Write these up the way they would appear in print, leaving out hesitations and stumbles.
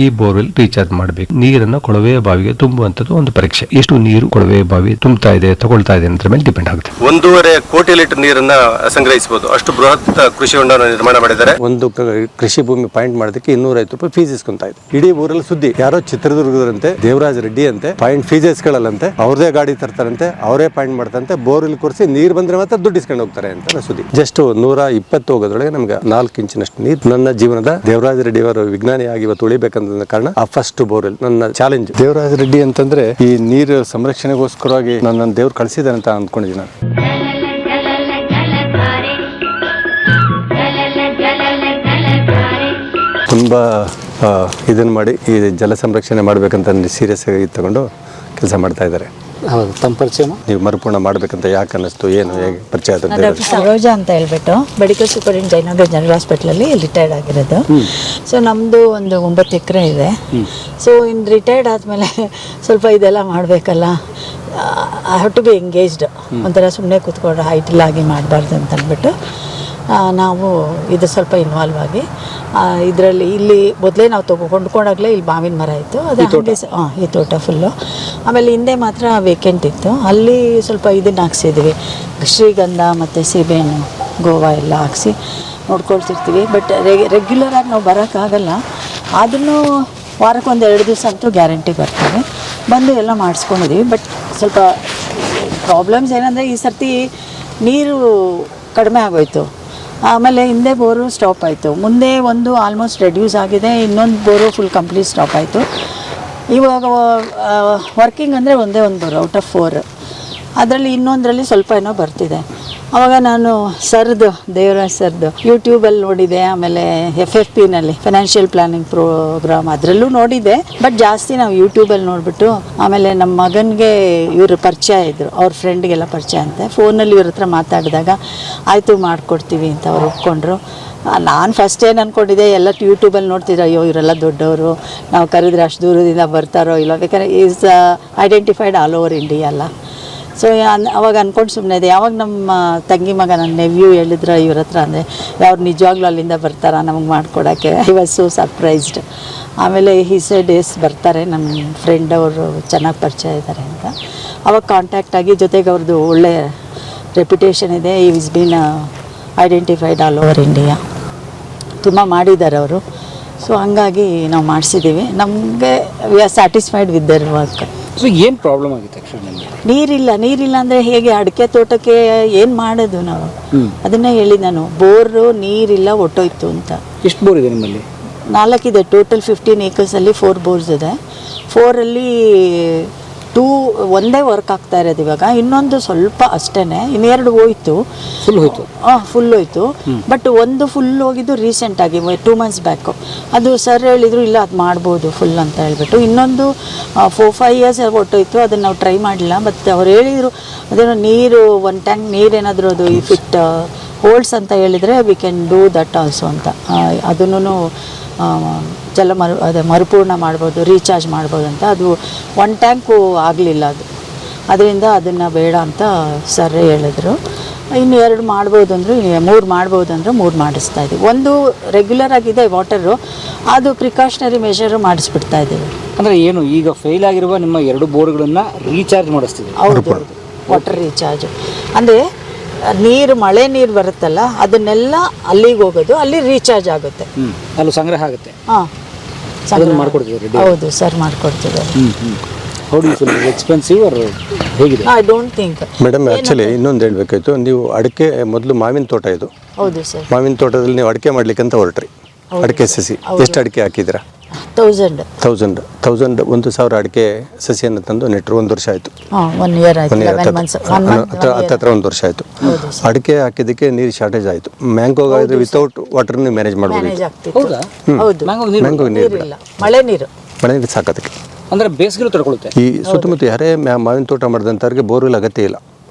ಈ borewell recharge ಮಾಡಬೇಕು. ನೀರನ್ನು ಕೊಳವೆ ಬಾವಿಗೆ ತುಂಬುವಂತದ್ದು ಒಂದು ಪರೀಕ್ಷೆ. ಎಷ್ಟು ನೀರು ಕೊಳವೆ ಬಾವಿ ತುಂಬುತ್ತಾ ಇದೆ, ತಗೊಳ್ತಾ ಇದೆ ಅಂತ ಮೇಲೆ ಡಿಪೆಂಡ್ ಆಗುತ್ತೆ. 1.5 ಕೋಟಿ ಲೀಟರ್ ನೀರನ್ನ ಸಂಗ್ರಹಿಸಬಹುದು. ಅಷ್ಟು ಬೃಹತ್ ಕೃಷಿ ಹೊಂಡವನ್ನು ನಿರ್ಮಾಣ ಮಾಡಿದ್ದಾರೆ. ಒಂದು ಕೃಷಿ ಭೂಮಿ ಪಾಯಿಂಟ್ ಮಾಡೋದಕ್ಕೆ 250 ರೂಪಾಯಿ ಫೀಸ್ ಇಸ್ಕೊಂತ ಇದೆ. ಇಡೀ ಊರಲ್ಲಿ ಸುದ್ದಿ, ಯಾರೋ ಚಿತ್ರದುರ್ಗದಂತೆ ದೇವರಾಜ ರೆಡ್ಡಿ ಅಂತೆ ಪಾಯಿಂಟ್ ಫೀಸ್ ಇಸ್ಕೊಳ್ಳಲ್ಲಂತೆ, ಅವ್ರದೇ ಗಾಡಿ ತರ್ತಾರಂತೆ, ಅವರೇ ಪಾಯಿಂಟ್ ಮಾಡ್ತಾರಂತೆ, ಬೋರ್ವೆಲ್ ಕೊರಿಸಿ ನೀರು ಬಂದ್ರೆ ಮಾತ್ರ ದುಡ್ಡು ಇಸ್ಕೊಂಡು ಹೋಗ್ತಾರೆ ಅಂತ ಸುದ್ದಿ. ಜಸ್ಟ್ 120 ಹೋಗೋದ್ರೊಳಗೆ ನಮ್ಗೆ 4 ಇಂಚಿನಷ್ಟು ನೀರು. ನನ್ನ ಜೀವನದ ದೇವರಾಜ ರೆಡ್ಡಿ ಅವರು ವಿಜ್ಞಾನಿಯಾಗಿ ಇವತ್ತು ಉಳಿಬೇಕಂತ ಕಾರಣ ಆ ಫಸ್ಟ್ ಬೋರ್ವೆಲ್ ನನ್ನ ಚಾಲೆಂಜ್. ದೇವರಾಜ ರೆಡ್ಡಿ ಅಂತಂದ್ರೆ ಈ ನೀರು ಸಂರಕ್ಷಣೆಗೋಸ್ಕರವಾಗಿ ನನ್ನ ದೇವ್ರು ಕಳಿಸಿದಾರೆ ಅಂತ ಅಂದ್ಕೊಂಡಿದ್ದೀನಿ ನಾನು. ತುಂಬ ಇದನ್ನು ಮಾಡಿ ಈ ಜಲ ಸಂರಕ್ಷಣೆ ಮಾಡಬೇಕಂತ ಸೀರಿಯಸ್ ಆಗಿ ತಗೊಂಡು ಕೆಲಸ ಮಾಡ್ತಾ ಇದ್ದಾರೆ. ಹೌದು, ತಮ್ಮ ಪರಿಚಯ ನೀವು ಮರುಪೂರ್ಣ ಮಾಡಬೇಕಂತ ಯಾಕೆ ಅನ್ನಿಸ್ತು, ಏನು, ಹೇಗೆ ಪರಿಚಯ ಆದ? ಡಾಕ್ಟರ್ ಸರೋಜಾ ಅಂತ ಹೇಳ್ಬಿಟ್ಟು ಮೆಡಿಕಲ್ ಸೂಪರಿಂಟೆಂಡೆಂಟ್ ಜಯನಗರ ಜನರಲ್ ಹಾಸ್ಪಿಟಲಲ್ಲಿ ರಿಟೈರ್ಡ್ ಆಗಿರೋದು. ಸೊ ನಮ್ಮದು ಒಂದು 9 ಎಕರೆ ಇದೆ. ಸೊ ಇನ್ನು ರಿಟೈರ್ಡ್ ಆದಮೇಲೆ ಸ್ವಲ್ಪ ಇದೆಲ್ಲ ಮಾಡಬೇಕಲ್ಲ, I have to be engaged. ಒಂಥರ ಸುಮ್ಮನೆ ಕೂತ್ಕೊಂಡ್ರೆ ಹೈಟಿಲಾಗಿ ಮಾಡಬಾರ್ದು ಅಂತ ಅಂದ್ಬಿಟ್ಟು ನಾವು ಇದು ಸ್ವಲ್ಪ ಇನ್ವಾಲ್ವ್ ಆಗಿ ಇದರಲ್ಲಿ ಇಲ್ಲಿ ಮೊದಲೇ ನಾವು ಕೊಂಡ್ಕೊಂಡಾಗಲೇ ಇಲ್ಲಿ ಮಾವಿನ ಮರ ಇತ್ತು, ಅದು ಹಾಗೆ ಈ ತೋಟ ಫುಲ್ಲು. ಆಮೇಲೆ ಹಿಂದೆ ಮಾತ್ರ ವೇಕೆಂಟ್ ಇತ್ತು, ಅಲ್ಲಿ ಸ್ವಲ್ಪ ಇದನ್ನು ಹಾಕ್ಸಿದ್ವಿ, ಶ್ರೀಗಂಧ ಮತ್ತು ಸೀಬೆಹಣ್ಣು, ಗೋವಾ ಎಲ್ಲ ಹಾಕ್ಸಿ ನೋಡ್ಕೊಳ್ತಿರ್ತೀವಿ. ಬಟ್ ರೆಗ್ಯುಲರಾಗಿ ನಾವು ಬರೋಕ್ಕಾಗಲ್ಲ, ಅದನ್ನು ವಾರಕ್ಕೆ 1-2 ದಿವಸ ಅಂತೂ ಗ್ಯಾರಂಟಿ ಬರ್ತೀವಿ, ಬಂದು ಎಲ್ಲ ಮಾಡಿಸ್ಕೊಂಡಿದ್ದೀವಿ. ಬಟ್ ಸ್ವಲ್ಪ ಪ್ರಾಬ್ಲಮ್ಸ್ ಏನಂದರೆ ಈ ಸರ್ತಿ ನೀರು ಕಡಿಮೆ ಆಗೋಯ್ತು. ಆಮೇಲೆ ಹಿಂದೆ ಬೋರು ಸ್ಟಾಪ್ ಆಯಿತು, ಮುಂದೆ ಒಂದು ಆಲ್ಮೋಸ್ಟ್ ರೆಡ್ಯೂಸ್ ಆಗಿದೆ, ಇನ್ನೊಂದು ಬೋರು ಫುಲ್ ಕಂಪ್ಲೀಟ್ ಸ್ಟಾಪ್ ಆಯಿತು. ಇವಾಗ ವರ್ಕಿಂಗ್ ಅಂದರೆ ಒಂದೇ ಒಂದು ಬೋರು ಔಟ್ ಆಫ್ 4, ಅದರಲ್ಲಿ ಇನ್ನೊಂದರಲ್ಲಿ ಸ್ವಲ್ಪ ಏನೋ ಬರ್ತಿದೆ. ಆವಾಗ ನಾನು ದೇವರಾಜ್ ಸರ್ದು ಯೂಟ್ಯೂಬಲ್ಲಿ ನೋಡಿದೆ, ಆಮೇಲೆ FFPನಲ್ಲಿ ಫೈನಾನ್ಷಿಯಲ್ ಪ್ಲಾನಿಂಗ್ ಪ್ರೋಗ್ರಾಮ್ ಅದರಲ್ಲೂ ನೋಡಿದೆ. ಬಟ್ ಜಾಸ್ತಿ ನಾವು ಯೂಟ್ಯೂಬಲ್ಲಿ ನೋಡಿಬಿಟ್ಟು, ಆಮೇಲೆ ನಮ್ಮ ಮಗನಿಗೆ ಇವರು ಪರಿಚಯ ಇದ್ದರು, ಅವ್ರ ಫ್ರೆಂಡ್ಗೆಲ್ಲ ಪರಿಚಯ ಅಂತೆ. ಫೋನಲ್ಲಿ ಇವ್ರ ಹತ್ರ ಮಾತಾಡಿದಾಗ ಆಯಿತು ಮಾಡಿಕೊಡ್ತೀವಿ ಅಂತ ಅವ್ರು ಒಪ್ಕೊಂಡ್ರು. ನಾನು ಫಸ್ಟ್ ಏನು ಅಂದ್ಕೊಂಡಿದ್ದೆ, ಎಲ್ಲ ಯೂಟ್ಯೂಬಲ್ಲಿ ನೋಡ್ತಿದ್ರು, ಅಯ್ಯೋ ಇವರೆಲ್ಲ ದೊಡ್ಡವರು, ನಾವು ಕರೆದ್ರೆ ಅಷ್ಟು ದೂರದಿಂದ ಬರ್ತಾರೋ ಇಲ್ಲ, ಬೇಕಾದ್ರೆ is identified all over India ಅಲ್ಲ. ಸೊ ಅವಾಗ ಅಂದ್ಕೊಂಡು ಸುಮ್ಮನೆ ಇದೆ. ಯಾವಾಗ ನಮ್ಮ ತಂಗಿ ಮಗ ನನ್ನ ನೆವ್ಯೂ ಹೇಳಿದ್ರು ಇವ್ರ ಹತ್ರ, ಅಂದರೆ ಅವ್ರು ನಿಜವಾಗ್ಲೂ ಅಲ್ಲಿಂದ ಬರ್ತಾರ ನಮಗೆ ಮಾಡಿಕೊಡೋಕ್ಕೆ, ಐ ವಾಸ್ ಸೋ ಸರ್ಪ್ರೈಸ್ಡ್. ಆಮೇಲೆ ಹಿ ಸೆಡ್ ಬರ್ತಾರೆ, ನಮ್ಮ ಫ್ರೆಂಡ್ ಅವರು ಚೆನ್ನಾಗಿ ಪರಿಚಯ ಇದ್ದಾರೆ ಅಂತ. ಅವಾಗ ಕಾಂಟ್ಯಾಕ್ಟ್ ಆಗಿ, ಜೊತೆಗೆ ಅವ್ರದ್ದು ಒಳ್ಳೆ ರೆಪ್ಯುಟೇಷನ್ ಇದೆ, is been identified all over India, ತುಂಬ ಮಾಡಿದ್ದಾರೆ ಅವರು. ಸೊ ಹಂಗಾಗಿ ನಾವು ಮಾಡಿಸಿದ್ದೀವಿ, ನಮಗೆ we are satisfied with their work. So ಏನು ಪ್ರಾಬ್ಲಮ್ ಆಗಿತ್ತು ಆ್ಯಕ್ಚುಲಿ? ನೀರಿಲ್ಲ ಅಂದರೆ ಹೇಗೆ ಅಡಿಕೆ ತೋಟಕ್ಕೆ ಏನು ಮಾಡೋದು ನಾವು? ಅದನ್ನೇ ಹೇಳಿ ನಾನು, ಬೋರು ನೀರಿಲ್ಲ, ಒಟ್ಟೋಯ್ತು ಅಂತ. ಎಷ್ಟು ಬೋರ್ ಇದೆ ನಿಮ್ಮಲ್ಲಿ? 4 ಇದೆ ಟೋಟಲ್. 15 ಏಕರ್ಸಲ್ಲಿ 4 ಬೋರ್ಸ್ ಇದೆ. 4ಅಲ್ಲಿ 2 ಒಂದೇ ವರ್ಕ್ ಆಗ್ತಾ ಇರೋದು ಇವಾಗ, ಇನ್ನೊಂದು ಸ್ವಲ್ಪ ಅಷ್ಟೇ, ಇನ್ನೆರಡು ಹೋಯ್ತು, ಫುಲ್ ಹೋಯ್ತು. ಫುಲ್ ಹೋಯ್ತು. ಬಟ್ ಒಂದು ಫುಲ್ ಹೋಗಿದ್ದು ರೀಸೆಂಟಾಗಿ 2 ಮಂತ್ಸ್ ಬ್ಯಾಕು. ಅದು ಸರ್ ಹೇಳಿದರು, ಇಲ್ಲ ಅದು ಮಾಡ್ಬೋದು ಫುಲ್ ಅಂತ ಹೇಳ್ಬಿಟ್ಟು. ಇನ್ನೊಂದು 4-5 ಇಯರ್ಸ್ ಹೊಟ್ಟೋಯ್ತು, ಅದನ್ನು ನಾವು ಟ್ರೈ ಮಾಡಲಿಲ್ಲ. ಬಟ್ ಅವ್ರು ಹೇಳಿದರು, ಅದೇನೋ ನೀರು 1 ಟ್ಯಾಂಕ್ ನೀರು ಏನಾದರೂ ಅದು ಇಫ್ ಇಟ್ ಹೋಲ್ಡ್ಸ್ ಅಂತ ಹೇಳಿದರೆ we can do that also ಅಂತ. ಅದನ್ನು ಮರುಪೂರ್ಣ ಮಾಡ್ಬೋದು, ರೀಚಾರ್ಜ್ ಮಾಡ್ಬೋದು ಅಂತ. ಅದು 1 ಟ್ಯಾಂಕು ಆಗಲಿಲ್ಲ, ಅದರಿಂದ ಅದನ್ನು ಬೇಡ ಅಂತ ಸರ್ ಹೇಳಿದ್ರು. ಇನ್ನು 2 ಮಾಡ್ಬೋದು ಅಂದರು, 3 ಮಾಡ್ಬೋದು ಅಂದರೆ 3 ಮಾಡಿಸ್ತಾ ಇದ್ದೀವಿ. ಒಂದು ರೆಗ್ಯುಲರ್ ಆಗಿದೆ ವಾಟರು, ಅದು ಪ್ರಿಕಾಷನರಿ ಮೆಷರು ಮಾಡಿಸ್ಬಿಡ್ತಾ ಇದ್ದೀವಿ. ಅಂದರೆ ಏನು, ಈಗ ಫೇಲ್ ಆಗಿರುವ ನಿಮ್ಮ 2 ಬೋರ್ಗಳನ್ನು ರೀಚಾರ್ಜ್ ಮಾಡಿಸ್ತೀವಿ? ಹೌದು, ವಾಟರ್ ರೀಚಾರ್ಜ್ ಅಂದರೆ ಮಳೆ ನೀರು ಬರುತ್ತಲ್ಲ, ಅದನ್ನೆಲ್ಲ ಅಲ್ಲಿಗೆ ಹೋಗೋದು, ಅಲ್ಲಿ ರೀಚಾರ್ಜ್ ಆಗುತ್ತೆ, ಅಲ್ಲಿ ಸಂಗ್ರಹ ಆಗುತ್ತೆ. ಮಾಡ್ಕೊಡ್ತೀವಿ. ಹೌದು ಸರ್, ಮಾಡ್ಕೊಡ್ತೀವಿ. ಎಕ್ಸ್ಪೆನ್ಸಿವ್ ಹೇಗಿದೆ? I don't think. Madam actually ಇನ್ನೊಂದು ಹೇಳಬೇಕಾಯ್ತು, ನೀವು ಅಡಿಕೆ ಮೊದಲು ಮಾವಿನ ತೋಟ ಇದು. ಹೌದು ಸರ್. ಮಾವಿನ ತೋಟದಲ್ಲಿ ನೀವು ಅಡಿಕೆ ಮಾಡ್ಲಿಕ್ಕಂತ ಹೊರಟ್ರಿ, ಅಡಿಕೆ ಸಸಿ ಎಷ್ಟು ಅಡಿಕೆ ಹಾಕಿದ್ದೀರಾ? 1000 ಅಡಿಕೆ ಸಸಿಯನ್ನು ತಂದು ನೆಟ್ಟರು. 1 ವರ್ಷ ಆಯಿತು, 1 ಇಯರ್ ಆಯಿತು, ಹತ್ರ 1 ವರ್ಷ ಆಯಿತು. ಅಡಿಕೆ ಹಾಕಿದ್ದಕ್ಕೆ ನೀರು ಶಾರ್ಟೇಜ್ ಆಯಿತು. ಮ್ಯಾಂಗೋ ಆಗಿದ್ರೆ ವಿತೌಟ್ ವಾಟರ್ ನೀವು ಮ್ಯಾನೇಜ್ ಮಾಡ್ಬೋದು. ಮ್ಯಾಂಗೋ ನೀರು, ಮಳೆ ನೀರು ಸಾಕೋದಕ್ಕೆ, ಅಂದರೆ ಬೇಸಿಗೆ ತಡ್ಕೊಳ್ಳುತ್ತೆ. ಈ ಸುತ್ತಮುತ್ತ ಯಾರೇ ಮಾವಿನ ತೋಟ ಮಾಡಿದಂಥವ್ರಿಗೆ ಬೋರ್ವೆಲ್ ಅಗತ್ಯ ಇಲ್ಲ.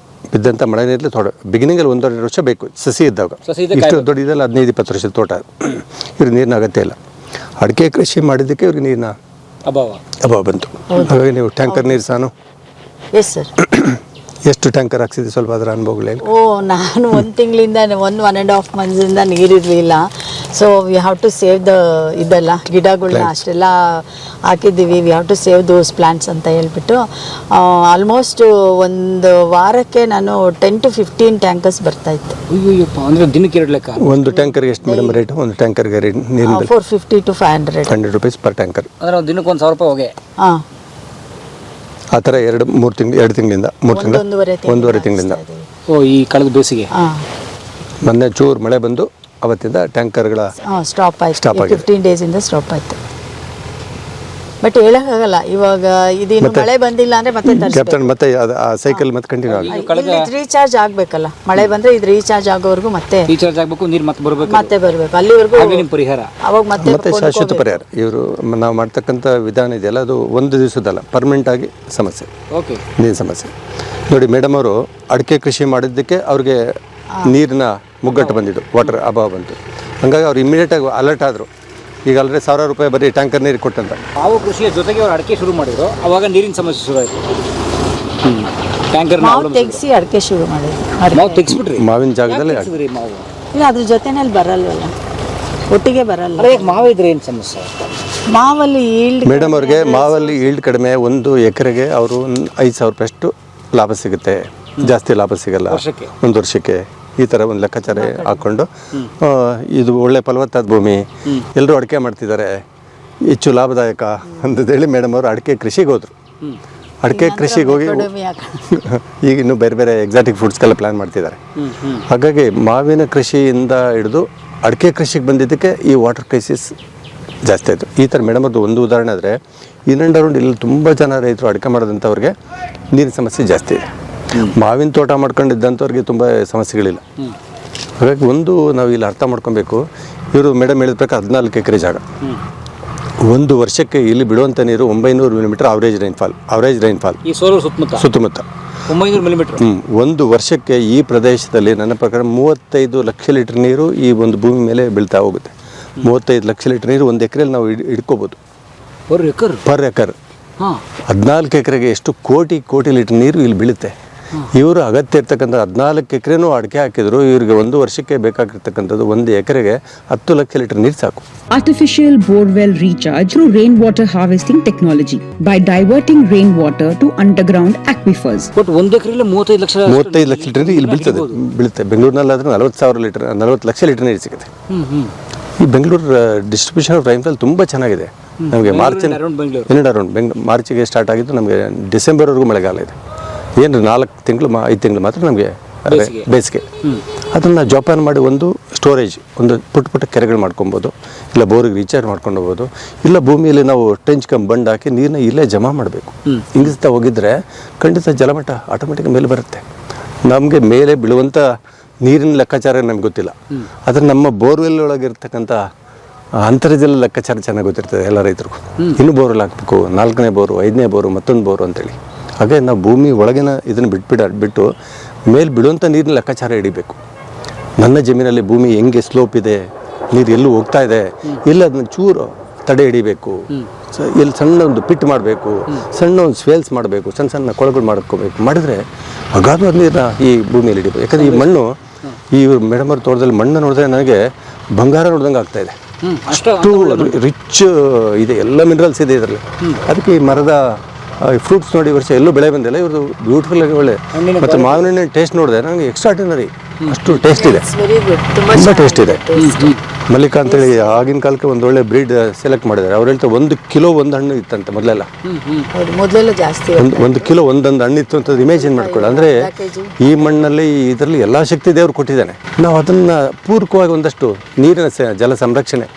ಬಿದ್ದಂಥ ಮಳೆ ನೀರಲ್ಲಿ ತೋಟ ಬಿಗಿನಿಂಗಲ್ಲಿ 1-2 ವರ್ಷ ಬೇಕು, ಸಸಿ ಇದ್ದಾಗ. ಇಷ್ಟು ದೊಡ್ಡದಲ್ಲ, 15-20 ವರ್ಷದ ತೋಟ, ಇವ್ರಿಗೆ ನೀರಿನ ಅಗತ್ಯ ಇಲ್ಲ. ಅಡಿಕೆ ಕೃಷಿ ಮಾಡಿದ್ದಕ್ಕೆ ಇವ್ರಿಗೆ ನೀರಿನ ಅಭಾವ ಬಂತು. ಹಾಗಾಗಿ ನೀವು ಟ್ಯಾಂಕರ್ ನೀರು ಸಾನು ಎಸ್ ಸರ್ ಎಷ್ಟು ಟ್ಯಾಂಕರ್ ಹಾಕ್ಸಿದ್ರಿ ಸ್ವಲ್ಪ ಅದರ ಅನುಭವಗಳೇನು? ನಾನು 1 ತಿಂಗಳಿಂದ 1.5 ಮಂತ್ಸಿಂದ ನೀರಿರಲಿಲ್ಲ. So we have to save the ಇದೆಲ್ಲ ಗಿಡಗಳನ್ನ ಅಷ್ಟೆಲ್ಲ ಹಾಕಿದ್ದೀವಿ, we have to save those plants ಅಂತ ಹೇಳ್ಬಿಟ್ಟು ಆಲ್ಮೋಸ್ಟ್ ಒಂದು ವಾರಕ್ಕೆ ನಾನು 10 to 15 ಟ್ಯಾಂಕರ್ಸ್ ಬರ್ತಾಯಿತ್ತು. ಅಯ್ಯಪ್ಪ, ಅಂದರೆ ದಿನಕ್ಕೆ 2 ಲೆಕ್ಕ. ಒಂದು ಟ್ಯಾಂಕರ್ಗೆ ಎಷ್ಟು ಮೇಡಮ್ ರೇಟ್? ಒಂದು ಟ್ಯಾಂಕರ್ಗೆ ರೇಟ್ ನೀರಿನ 450 to 500 rupees ಪರ್ ಟ್ಯಾಂಕರ್. ಅಂದರೆ ಒಂದು ದಿನಕ್ಕೆ 1,000 ರೂಪಾಯಿ ಹೋಗಿ. ಹಾಂ, ಆ ಥರ 2 ತಿಂಗಳಿಂದ 1.5 ತಿಂಗಳಿಂದ. ಓ, ಈ ಕಳೆದ ಬೇಸಿಗೆ. ಹಾಂ, ಮೊನ್ನೆ ಚೂರು ಮಳೆ ಬಂದು ಅವತ್ತಿಂದ ಟ್ಯಾಂಕರ್ಗಳ ಸ್ಟಾಪ್ ಆಯಿತು. 15 ಡೇಸಿಂದ ಸ್ಟಾಪ್ ಆಯಿತು. ಬಟ್ ಹೇಳೋಕ್ಕಾಗಲ್ಲ, ಇವಾಗ ಇದೇನು ಮಳೆ ಬಂದಿಲ್ಲ ಅಂದರೆ ಮತ್ತೆ ಕ್ಯಾಪ್ಟನ್ ಮತ್ತೆ ಆ ಸೈಕಲ್ ಮತ್ತೆ ಕಂಟಿನ್ಯೂ ಆಗುತ್ತೆ. ರೀಚಾರ್ಜ್ ಆಗಬೇಕಲ್ಲ, ಮಳೆ ಬಂದರೆ ಇದು ರೀಚಾರ್ಜ್ ಆಗೋವರೆಗೂ ಮತ್ತೆ ರೀಚಾರ್ಜ್ ಆಗಬೇಕು, ನೀರು ಮತ್ತೆ ಬರಬೇಕು, ಅಲ್ಲಿವರೆಗೂ ನಿಮ್ಮ ಪರಿಹಾರ ಅವಾಗ ಮತ್ತೆ ಶಾಶ್ವತ ಪರಿಹಾರ. ಇವರು ನಾವು ಮಾಡ್ತಕ್ಕಂಥ ವಿಧಾನ ಇದೆಯಲ್ಲ, ಅದು ಒಂದು ದಿವಸದಲ್ಲ, ಪರ್ಮನೆಂಟ್ ಆಗಿ ಸಮಸ್ಯೆ, ಓಕೆ, ನೀರಿನ ಸಮಸ್ಯೆ. ನೋಡಿ ಮೇಡಮ್ ಅವರು ಅಡಿಕೆ ಕೃಷಿ ಮಾಡಿದ್ದಕ್ಕೆ ಅವ್ರಿಗೆ ನೀರಿನ ಮುಗ್ಗಟ್ಟು ಬಂದಿದ್ದು, ವಾಟರ್ ಅಭಾವ ಬಂತು. ಹಾಗಾಗಿ ಅವ್ರು ಇಮಿಡಿಯೇಟಾಗಿ ಅಲರ್ಟ್ ಆದರು. ಈಗ ಆಲ್ರೆಡಿ 1,000 ರೂಪಾಯಿ ಬರೀ ಟ್ಯಾಂಕರ್ ನೀರು ಕೊಟ್ಟಂತ. ಮಾವು ಕೃಷಿಯ ಜೊತೆಗೆ ಅವ್ರು ಅಡಿಕೆ ಶುರು ಮಾಡಿದ್ರು, ಅವಾಗ ನೀರಿನ ಸಮಸ್ಯೆ ಶುರು ಆಯಿತು. ಟ್ಯಾಂಕರ್ ಮಾವು ತೆಗಿಸಿ ಅಡಿಕೆ ಶುರು ಮಾಡಿದ್ರು. ಮಾವು ತೆಗಿಸ್ಬಿಟ್ರಿ? ಮಾವಿನ ಜಾಗದಲ್ಲಿ ಮಾವು ಇಲ್ಲ, ಅದ್ರ ಜೊತೆನಲ್ಲಿ ಬರಲ್ವಲ್ಲ, ಒಟ್ಟಿಗೆ ಬರಲ್ಲ. ಮಾವು ಇದ್ರೆ ಏನು ಸಮಸ್ಯೆ? ಮಾವಲ್ಲಿ ಈಲ್ಡ್ ಮೇಡಮ್ ಅವ್ರಿಗೆ ಮಾವಲ್ಲಿ ಈಲ್ಡ್ ಕಡಿಮೆ. 1 ಎಕರೆಗೆ ಅವರು 5,000 ರೂಪಾಯಿಯಷ್ಟು ಲಾಭ ಸಿಗುತ್ತೆ, ಜಾಸ್ತಿ ಲಾಭ ಸಿಗಲ್ಲ ಒಂದು ವರ್ಷಕ್ಕೆ. ಈ ಥರ ಒಂದು ಲೆಕ್ಕಾಚಾರ ಹಾಕ್ಕೊಂಡು ಇದು ಒಳ್ಳೆ ಫಲವತ್ತಾದ ಭೂಮಿ, ಎಲ್ಲರೂ ಅಡಿಕೆ ಮಾಡ್ತಿದ್ದಾರೆ, ಹೆಚ್ಚು ಲಾಭದಾಯಕ ಅಂತೇಳಿ ಮೇಡಮ್ ಅವರು ಅಡಿಕೆ ಕೃಷಿಗೆ ಹೋದರು. ಅಡಿಕೆ ಕೃಷಿಗೆ ಹೋಗಿ ಈಗ ಇನ್ನೂ ಬೇರೆ ಬೇರೆ ಎಕ್ಸಾಟಿಕ್ ಫುಡ್ಸ್ಗೆಲ್ಲ ಪ್ಲ್ಯಾನ್ ಮಾಡ್ತಿದ್ದಾರೆ. ಹಾಗಾಗಿ ಮಾವಿನ ಕೃಷಿಯಿಂದ ಹಿಡಿದು ಅಡಿಕೆ ಕೃಷಿಗೆ ಬಂದಿದ್ದಕ್ಕೆ ಈ ವಾಟರ್ ಕ್ರೈಸಿಸ್ ಜಾಸ್ತಿ ಆಯಿತು. ಈ ಥರ ಮೇಡಮ್ ಅವ್ರದ್ದು ಒಂದು ಉದಾಹರಣೆ ಆದರೆ, ಇನ್ನೊಂದು ಅರೌಂಡ್ ಇಲ್ಲಿ ತುಂಬ ಜನ ರೈತರು ಅಡಿಕೆ ಮಾಡೋದಂಥವ್ರಿಗೆ ನೀರಿನ ಸಮಸ್ಯೆ ಜಾಸ್ತಿ ಇದೆ. ಮಾವಿನ ತೋಟ ಮಾಡ್ಕೊಂಡಿದ್ದಂಥವ್ರಿಗೆ ತುಂಬ ಸಮಸ್ಯೆಗಳಿಲ್ಲ. ಹಾಗಾಗಿ ಒಂದು ನಾವು ಇಲ್ಲಿ ಅರ್ಥ ಮಾಡ್ಕೊಬೇಕು, ಇವರು ಮೇಡಮ್ ಹೇಳಿದ ಪ್ರಕಾರ 14 ಎಕರೆ ಜಾಗ, ಒಂದು ವರ್ಷಕ್ಕೆ ಇಲ್ಲಿ ಬಿಡುವಂಥ ನೀರು 900 ಮಿಲಿಮೀಟರ್ ಆವರೇಜ್ ರೈನ್ಫಾಲ್ ಈ ಸೋಲೂರು ಸುತ್ತಮುತ್ತ 900 ಮಿಲಿಮೀಟರ್. ಒಂದು ವರ್ಷಕ್ಕೆ ಈ ಪ್ರದೇಶದಲ್ಲಿ ನನ್ನ ಪ್ರಕಾರ 35 ಲಕ್ಷ ಲೀಟರ್ ನೀರು ಈ ಒಂದು ಭೂಮಿ ಮೇಲೆ ಬೀಳ್ತಾ ಹೋಗುತ್ತೆ. 35 ಲಕ್ಷ ಲೀಟರ್ ನೀರು ಒಂದು ಎಕರೆಯಲ್ಲಿ ನಾವು ಹಿಡ್ಕೋಬೋದು ಪರ್ ಎಕರ್. 14 ಎಕರೆಗೆ ಎಷ್ಟು ಕೋಟಿ ಲೀಟರ್ ನೀರು ಇಲ್ಲಿ ಬೀಳುತ್ತೆ. ಇವರು ಅಗತ್ಯ ಇರ್ತಕ್ಕಂಥ 14 ಎಕರೆನೂ ಅಡಿಕೆ ಹಾಕಿದ್ರು, ಇವರಿಗೆ ಒಂದು ವರ್ಷಕ್ಕೆ ಬೇಕಾಗಿರ್ತಕ್ಕಂಥದ್ದು 1 ಎಕರೆಗೆ 10 ಲಕ್ಷ ಲೀಟರ್ ನೀರು ಸಾಕು. Artificial borewell recharge through rainwater harvesting technology by diverting rainwater to underground aquifers. But 1 ಎಕರೆಯಲ್ಲಿ 35 ಲಕ್ಷ ಲೀಟರ್ ಇಲ್ಲಿ ಬೀಳುತ್ತೆ. ಬೆಂಗಳೂರಿನಲ್ಲಾದ್ರೆ 40 ಲಕ್ಷ ಲೀಟರ್ ನೀರು ಸಿಗುತ್ತೆ. ಈ ಬೆಂಗಳೂರು ಡಿಸ್ಟ್ರಿಬ್ಯೂಷನ್ ಆಫ್ ರೈನ್ಫಾಲ್ ತುಂಬ ಚೆನ್ನಾಗಿದೆ. ನಮಗೆ ಮಾರ್ಚಿಗೆ ಸ್ಟಾರ್ಟ್ ಆಗಿದ್ದು, ನಮಗೆ ಡಿಸೆಂಬರ್ವರೆಗೂ ಮಳೆಗಾಲ ಇದೆ. ಏನು 4 ತಿಂಗಳು 5 ತಿಂಗಳು ಮಾತ್ರ ನಮಗೆ ಬೇಸಿಗೆ. ಅದನ್ನು ಜೋಪಾನ ಮಾಡಿ ಒಂದು ಸ್ಟೋರೇಜ್, ಒಂದು ಪುಟ್ಟ ಕೆರೆಗಳು ಮಾಡ್ಕೊಬೋದು, ಇಲ್ಲ ಬೋರಿಗೆ ರೀಚಾರ್ಜ್ ಮಾಡ್ಕೊಂಡು ಹೋಗ್ಬೋದು, ಇಲ್ಲ ಭೂಮಿಯಲ್ಲಿ ನಾವು ಟ್ರೆಂಚ್ ಬಂಡ್ ಹಾಕಿ ನೀರನ್ನ ಇಲ್ಲೇ ಜಮಾ ಮಾಡಬೇಕು. ಹಿಂಗಿಸ್ತಾ ಹೋಗಿದ್ರೆ ಖಂಡಿತ ಜಲಮಟ್ಟ ಆಟೋಮೆಟಿಕ್ ಮೇಲೆ ಬರುತ್ತೆ. ನಮಗೆ ಮೇಲೆ ಬೀಳುವಂಥ ನೀರಿನ ಲೆಕ್ಕಾಚಾರ ನಮ್ಗೆ ಗೊತ್ತಿಲ್ಲ, ಆದರೆ ನಮ್ಮ ಬೋರ್ವೆಲ್ ಒಳಗಿರ್ತಕ್ಕಂಥ ಅಂತರ್ಜಲ ಲೆಕ್ಕಾಚಾರ ಚೆನ್ನಾಗಿ ಗೊತ್ತಿರ್ತದೆ ಎಲ್ಲ ರೈತರಿಗೂ. ಇನ್ನೂ ಬೋರ್ವೆಲ್ ಹಾಕಬೇಕು, 4ನೇ ಬೋರು, 5ನೇ ಬೋರು, ಮತ್ತೊಂದು ಬೋರು ಅಂತೇಳಿ. ಹಾಗೆ ನಾವು ಭೂಮಿ ಒಳಗಿನ ಇದನ್ನು ಬಿಟ್ಟು ಮೇಲೆ ಬಿಡುವಂಥ ನೀರಿನ ಲೆಕ್ಕಾಚಾರ ಹಿಡಿಬೇಕು. ನನ್ನ ಜಮೀನಲ್ಲಿ ಭೂಮಿ ಹೆಂಗೆ ಸ್ಲೋಪ್ ಇದೆ, ನೀರು ಎಲ್ಲೂ ಹೋಗ್ತಾ ಇದೆ, ಎಲ್ಲ ಅದನ್ನ ಚೂರು ತಡೆ ಹಿಡಿಬೇಕು. ಎಲ್ಲಿ ಸಣ್ಣ ಒಂದು ಪಿಟ್ ಮಾಡಬೇಕು, ಸಣ್ಣ ಒಂದು ಸ್ವೇಲ್ಸ್ ಮಾಡಬೇಕು, ಸಣ್ಣ ಕೊಳಗಳು ಮಾಡ್ಕೋಬೇಕು. ಮಾಡಿದ್ರೆ ಅಗಾಧವಾದ ನೀರನ್ನ ಈ ಭೂಮಿಯಲ್ಲಿ ಹಿಡಿಬೇಕು. ಯಾಕಂದರೆ ಈ ಮಣ್ಣು, ಈ ಮೇಡಮ್ ಅವ್ರ ತೋಟದಲ್ಲಿ ಮಣ್ಣು ನೋಡಿದ್ರೆ ನನಗೆ ಬಂಗಾರ ನೋಡ್ದಂಗೆ ಆಗ್ತಾಯಿದೆ. ಅಷ್ಟು ರಿಚ್ ಇದೆ, ಎಲ್ಲ ಮಿನರಲ್ಸ್ ಇದೆ ಇದರಲ್ಲಿ. ಅದಕ್ಕೆ ಈ ಮರದ ಫ್ರೂಟ್ಸ್ ನೋಡಿ ವರ್ಷ ಎಲ್ಲೂ ಬೆಳೆ ಬಂದಿಲ್ಲ. ಇವ್ರದ್ದು ಬ್ಯೂಟಿಫುಲ್ ಆಗಿ ಒಳ್ಳೆ, ಮತ್ತು ಮಾವಿನ ಹಣ್ಣಿನ ಟೇಸ್ಟ್ ನೋಡಿದೆ ನನಗೆ ಎಕ್ಸ್ಟ್ರಾರ್ಡಿನರಿ, ಅಷ್ಟು ಟೇಸ್ಟ್ ಇದೆ, ತುಂಬ ಟೇಸ್ಟ್ ಇದೆ. ಮಲ್ಲಿಕಾ ಅಂತೇಳಿ ಆಗಿನ ಕಾಲಕ್ಕೆ ಒಂದು ಒಳ್ಳೆ ಬ್ರೀಡ್ ಸೆಲೆಕ್ಟ್ ಮಾಡಿದ್ದಾರೆ. ಅವ್ರು ಹೇಳ್ತಾರೆ 1 ಕಿಲೋ ಒಂದು ಹಣ್ಣು ಇತ್ತಂತೆ ಮೊದಲೆಲ್ಲ ಜಾಸ್ತಿ, 1 ಕಿಲೋ ಒಂದೊಂದು ಹಣ್ಣು ಇತ್ತು ಅಂತ ಇಮೇಜಿನ್ ಮಾಡ್ಕೊಳ್ಳಿ. ಅಂದರೆ ಈ ಮಣ್ಣಲ್ಲಿ ಇದರಲ್ಲಿ ಎಲ್ಲ ಶಕ್ತಿ ದೇವರು ಕೊಟ್ಟಿದ್ದಾನೆ. ನಾವು ಅದನ್ನು ಪೂರಕವಾಗಿ ಒಂದಷ್ಟು ನೀರಿನ ಜಲ ಸಂರಕ್ಷಣೆ,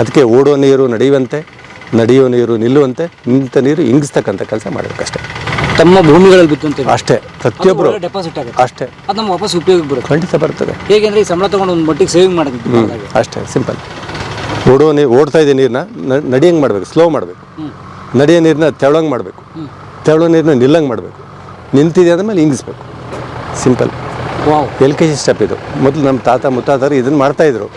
ಅದಕ್ಕೆ ಓಡೋ ನೀರು ನಡೆಯುವಂತೆ, ನಡೆಯೋ ನೀರು ನಿಲ್ಲುವಂತೆ, ನಿಂತ ನೀರು ಇಂಗಿಸ್ತಕ್ಕಂಥ ಕೆಲಸ ಮಾಡಬೇಕಷ್ಟೇ. ತಮ್ಮ ಭೂಮಿಗಳಲ್ಲಿ ಬಿತ್ತಂತೆ ಅಷ್ಟೇ, ಪ್ರತಿಯೊಬ್ಬರು ಡೆಪಾಸಿಟ್ ಆಗುತ್ತೆ ಅಷ್ಟೇ. ಅದು ನಮ್ಮ ವಾಪಸ್ ಉಪಯೋಗಕ್ಕೆ ಬರುತ್ತೆ, ಖಂಡಿತ ಬರ್ತದೆ. ಹೇಗೆಂದರೆ ಈ ಸಂಬಳ ತೊಗೊಂಡು ಒಂದು ಮಟ್ಟಿಗೆ ಸೇವಿಂಗ್ ಮಾಡೋದು ಅಷ್ಟೇ, ಸಿಂಪಲ್. ಓಡ್ತಾ ಇದೆ ನೀರನ್ನ ನಡಿಯಂಗೆ ಮಾಡಬೇಕು, ಸ್ಲೋ ಮಾಡಬೇಕು. ನಡೆಯೋ ನೀರನ್ನ ತೆವಳಂಗೆ ಮಾಡಬೇಕು, ತೆವಳೋ ನೀರನ್ನ ನಿಲ್ಲಂಗೆ ಮಾಡಬೇಕು. ನಿಂತಿದೆ ಅಂದಮೇಲೆ ಇಂಗಿಸ್ಬೇಕು, ಸಿಂಪಲ್. LKG ಸ್ಟೆಪ್ ಇದು. ಮೊದಲು ನಮ್ಮ ತಾತ ಮುತ್ತಾತರು ಇದನ್ನು ಮಾಡ್ತಾಯಿದ್ರು.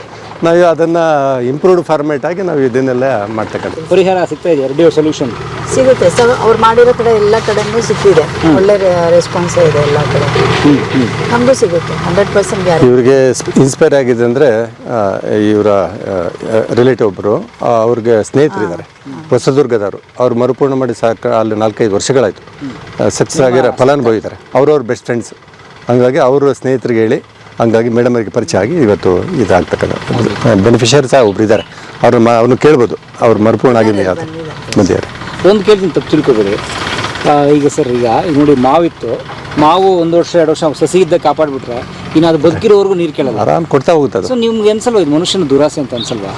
ನಾವು ಅದನ್ನು ಇಂಪ್ರೂವ್ಡ್ ಫಾರ್ಮೇಟ್ ಆಗಿ ನಾವು ಇದನ್ನೆಲ್ಲ ಮಾಡ್ತಕ್ಕಂಥ ಪರಿಹಾರ ಸಿಗ್ತಾ ಇದೆ RDO ಸೊಲ್ಯೂಷನ್ ಸಿಗುತ್ತೆ. ಸೊ ಅವ್ರು ಮಾಡಿರೋ ಕಡೆ ಎಲ್ಲ ಕಡೆನೂ ಸಿಕ್ಕಿದೆ, ಒಳ್ಳೆ ರೆಸ್ಪಾನ್ಸ್ ಇದೆ ಎಲ್ಲ ಕಡೆ. ನಮಗೂ ಸಿಗುತ್ತೆ 100% ಗ್ಯಾರಂಟಿ. ಇವ್ರಿಗೆ ಇನ್ಸ್ಪೈರ್ ಆಗಿದೆ ಅಂದರೆ ಇವರ ರಿಲೇಟಿವ್ ಒಬ್ಬರು, ಅವ್ರಿಗೆ ಸ್ನೇಹಿತರಿದ್ದಾರೆ ಹೊಸದುರ್ಗದವರು. ಅವ್ರು ಮರುಪೂರ್ಣ ಮಾಡಿ ಅಲ್ಲಿ 4-5 ವರ್ಷಗಳಾಯಿತು, ಸಕ್ಸಸ್ ಆಗಿರೋ ಫಲಾನುಭವಿ ಇದ್ದಾರೆ. ಅವ್ರವ್ರ ಬೆಸ್ಟ್ ಫ್ರೆಂಡ್ಸ್. ಹಂಗಾಗಿ ಅವರು ಸ್ನೇಹಿತರಿಗೆ ಹೇಳಿ ಹಂಗಾಗಿ ಮೇಡಮ್ ಅವರಿಗೆ ಪರಿಚಯ ಆಗಿ ಇವತ್ತು ಇದಾಗ್ತಕ್ಕಂಥ ಬೆನಿಫಿಷಿಯರ್ ಸಹ ಒಬ್ರು ಇದ್ದಾರೆ. ಅವ್ರನ್ನ ಕೇಳ್ಬೋದು, ಅವ್ರು ಮರುಪೂರ್ಣ ಆಗಿದೆ ಯಾವುದು ಬಂದಿದ್ದಾರೆ. ಒಂದು ಕೇಳ್ತೀನಿ, ತಪ್ಪು ತಿಳ್ಕೊಬೇಡಿ. ಈಗ ಸರ್ ಈಗ ನೋಡಿ ಮಾವಿತ್ತು, ಮಾವು 1 ವರ್ಷ 2 ವರ್ಷ ಸಸಿ ಇದ್ದ ಕಾಪಾಡ್ಬಿಟ್ರೆ ಇನ್ನು ಅದು ಬದುಕಿರೋವರೆಗೂ ನೀರು ಕೇಳಲ್ಲ, ಆರಾಮ್ ಕೊಡ್ತಾ ಹೋಗ್ತದೆ. ಸೊ ನಿಮ್ಗೆ ಅನ್ಸಲ್ವಾ ಇದು ಮನುಷ್ಯನ ದುರಾಸೆ ಅಂತ ಅನ್ಸಲ್ವಾ?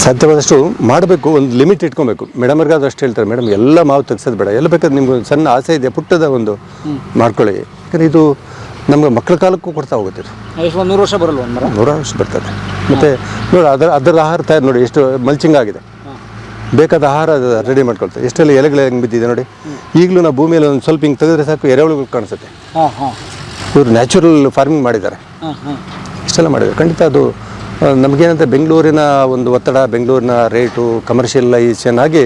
ಸಾಧ್ಯವಾದಷ್ಟು ಮಾಡಬೇಕು, ಒಂದು ಲಿಮಿಟ್ ಇಟ್ಕೊಬೇಕು. ಮೇಡಮ್ ಅವ್ರಿಗೆ ಅದು ಅಷ್ಟು ಹೇಳ್ತಾರೆ, ಮೇಡಮ್ ಎಲ್ಲ ಮಾವು ತೆಗ್ಸೋದು ಬೇಡ, ಎಲ್ಲ ಬೇಕಾದ್ರೆ ನಿಮ್ಗೆ ಒಂದು ಸಣ್ಣ ಆಸೆ ಇದೆ ಪುಟ್ಟದ ಒಂದು ಮಾಡ್ಕೊಳ್ಳಿ. ಯಾಕಂದರೆ ಇದು ನಮ್ಗೆ ಮಕ್ಕಳ ಕಾಲಕ್ಕೂ ಕೊಡ್ತಾ ಹೋಗುತ್ತೆ. ಎಷ್ಟು 100 ವರ್ಷ ಬರಲ್ವ ಒಂದು ಮರ? 100 ವರ್ಷ ಬರ್ತದೆ. ಮತ್ತು ನೋಡಿ ಅದರ ಆಹಾರ ತಯಾರು ನೋಡಿ, ಎಷ್ಟು ಮಲ್ಚಿಂಗ್ ಆಗಿದೆ, ಬೇಕಾದ ಆಹಾರ ರೆಡಿ ಮಾಡ್ಕೊಳ್ತಾರೆ. ಎಷ್ಟೆಲ್ಲ ಎಲೆಗಳು ಹೆಂಗೆ ಬಿದ್ದಿದೆ ನೋಡಿ. ಈಗಲೂ ನಾವು ಭೂಮಿಯಲ್ಲಿ ಒಂದು ಸ್ವಲ್ಪ ಹಿಂಗೆ ತೆಗೆದ್ರೆ ಸಾಕು ಎರೆಹುಳುಗಳು ಕಾಣಿಸುತ್ತೆ. ಇವರು ನ್ಯಾಚುರಲ್ ಫಾರ್ಮಿಂಗ್ ಮಾಡಿದ್ದಾರೆ, ಇಷ್ಟೆಲ್ಲ ಮಾಡಿದ್ದಾರೆ. ಖಂಡಿತ ಅದು ನಮಗೇನಂತ ಬೆಂಗಳೂರಿನ ಒಂದು ಒತ್ತಡ, ಬೆಂಗಳೂರಿನ ರೇಟು, ಕಮರ್ಷಿಯಲೈಸೇಷನ್ ಆಗಿ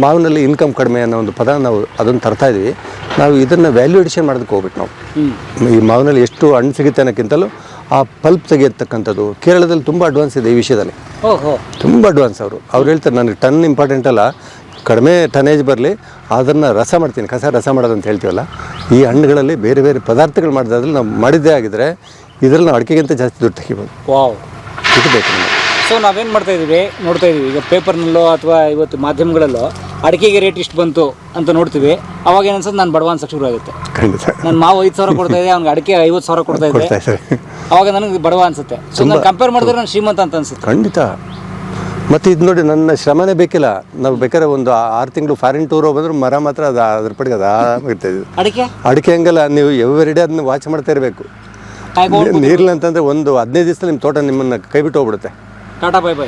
ಮಾವಿನಲ್ಲಿ ಇನ್ಕಮ್ ಕಡಿಮೆ ಅನ್ನೋ ಒಂದು ಪದ ನಾವು ಅದನ್ನು ತರ್ತಾ ಇದ್ವಿ. ನಾವು ಇದನ್ನು ವ್ಯಾಲ್ಯೂ ಎಡಿಷನ್ ಮಾಡೋದಕ್ಕೆ ಹೋಗ್ಬಿಟ್ಟು ನಾವು ಈ ಮಾವಿನಲ್ಲಿ ಎಷ್ಟು ಹಣ್ಣು ಸಿಗುತ್ತೆ ಅನ್ನೋಕ್ಕಿಂತಲೂ ಆ ಪಲ್ಪ್ ತೆಗೆಯತಕ್ಕಂಥದ್ದು ಕೇರಳದಲ್ಲಿ ತುಂಬ ಅಡ್ವಾನ್ಸ್ ಇದೆ ಈ ವಿಷಯದಲ್ಲಿ, ತುಂಬ ಅಡ್ವಾನ್ಸ್. ಅವ್ರು ಹೇಳ್ತಾರೆ ನನಗೆ ಟನ್ ಇಂಪಾರ್ಟೆಂಟ್ ಅಲ್ಲ, ಕಡಿಮೆ ಟನೇಜ್ ಬರಲಿ, ಅದನ್ನು ರಸ ಮಾಡ್ತೀನಿ, ರಸ ಮಾಡೋದು ಅಂತ ಹೇಳ್ತೀವಲ್ಲ. ಈ ಹಣ್ಣುಗಳಲ್ಲಿ ಬೇರೆ ಬೇರೆ ಪದಾರ್ಥಗಳು ಮಾಡಿದ್ರಲ್ಲಿ ನಾವು ಮಾಡಿದ್ದೇ ಆಗಿದ್ರೆ ಇದರಲ್ಲಿ ನಾವು ಅಡಿಕೆಗಿಂತ ಜಾಸ್ತಿ ದುಡ್ಡು ತೆಗಿಬೋದು. ಇದು ಬೇಕು ನಮಗೆ. ಸೊ ನಾವೇನು ಮಾಡ್ತಾ ಇದ್ದೀವಿ, ನೋಡ್ತಾ ಇದ್ದೀವಿ ಈಗ ಪೇಪರ್ನಲ್ಲೋ ಅಥವಾ ಇವತ್ತು ಮಾಧ್ಯಮಗಳಲ್ಲೋ ಅಡಿಕೆಗೆ ರೇಟ್ ಇಷ್ಟು ಬಂತು ಅಂತ ನೋಡ್ತೀವಿ. ಅವಾಗ ಏನನ್ಸುತ್ತೆ, ನಾನು ಬಡವ ಅನ್ಸಕ್ಕೆ ಶುರು ಆಗುತ್ತೆ. ಖಂಡಿತ ನಾನು ಮಾವು 5,000 ಕೊಡ್ತಾ ಇದೆ, ಅವ್ನಿಗೆ ಅಡಿಕೆ 50,000 ಕೊಡ್ತಾ ಇದೆ, ಅವಾಗ ನನಗೆ ಬಡವ ಅನ್ಸುತ್ತೆ. ಸೊ ನಾನು ಕಂಪೇರ್ ಮಾಡಿದ್ರೆ ನಾನು ಶ್ರೀಮಂತ ಅಂತ ಅನ್ಸುತ್ತೆ. ಖಂಡಿತ. ಮತ್ತು ಇದು ನೋಡಿ, ನನ್ನ ಶ್ರಮನೇ ಬೇಕಿಲ್ಲ. ನಾವು ಬೇಕಾದ್ರೆ ಒಂದು 6 ತಿಂಗಳು ಫಾರಿನ್ ಟೂರ್ ಬಂದರೂ ಮರ ಮಾತ್ರ ಅದು ಅದ್ರ ಪಡಿಗೆ ಅದು ಆರಾಮಾಗಿರ್ತಾಯಿದ್ದು. ಅಡಿಕೆ ಹಂಗಲ್ಲ, ನೀವು ಎವ್ರಿ ಡೇ ಅದನ್ನ ವಾಚ್ ಮಾಡ್ತಾ ಇರಬೇಕು. ನೀರಿಲ್ಲ ಅಂತಂದರೆ ಒಂದು 15 ದಿವಸದಲ್ಲಿ ನಿಮ್ಮ ತೋಟ ನಿಮ್ಮನ್ನು ಕೈ ಬಿಟ್ಟು ಹೋಗ್ಬಿಡುತ್ತೆ. Tata bye bye.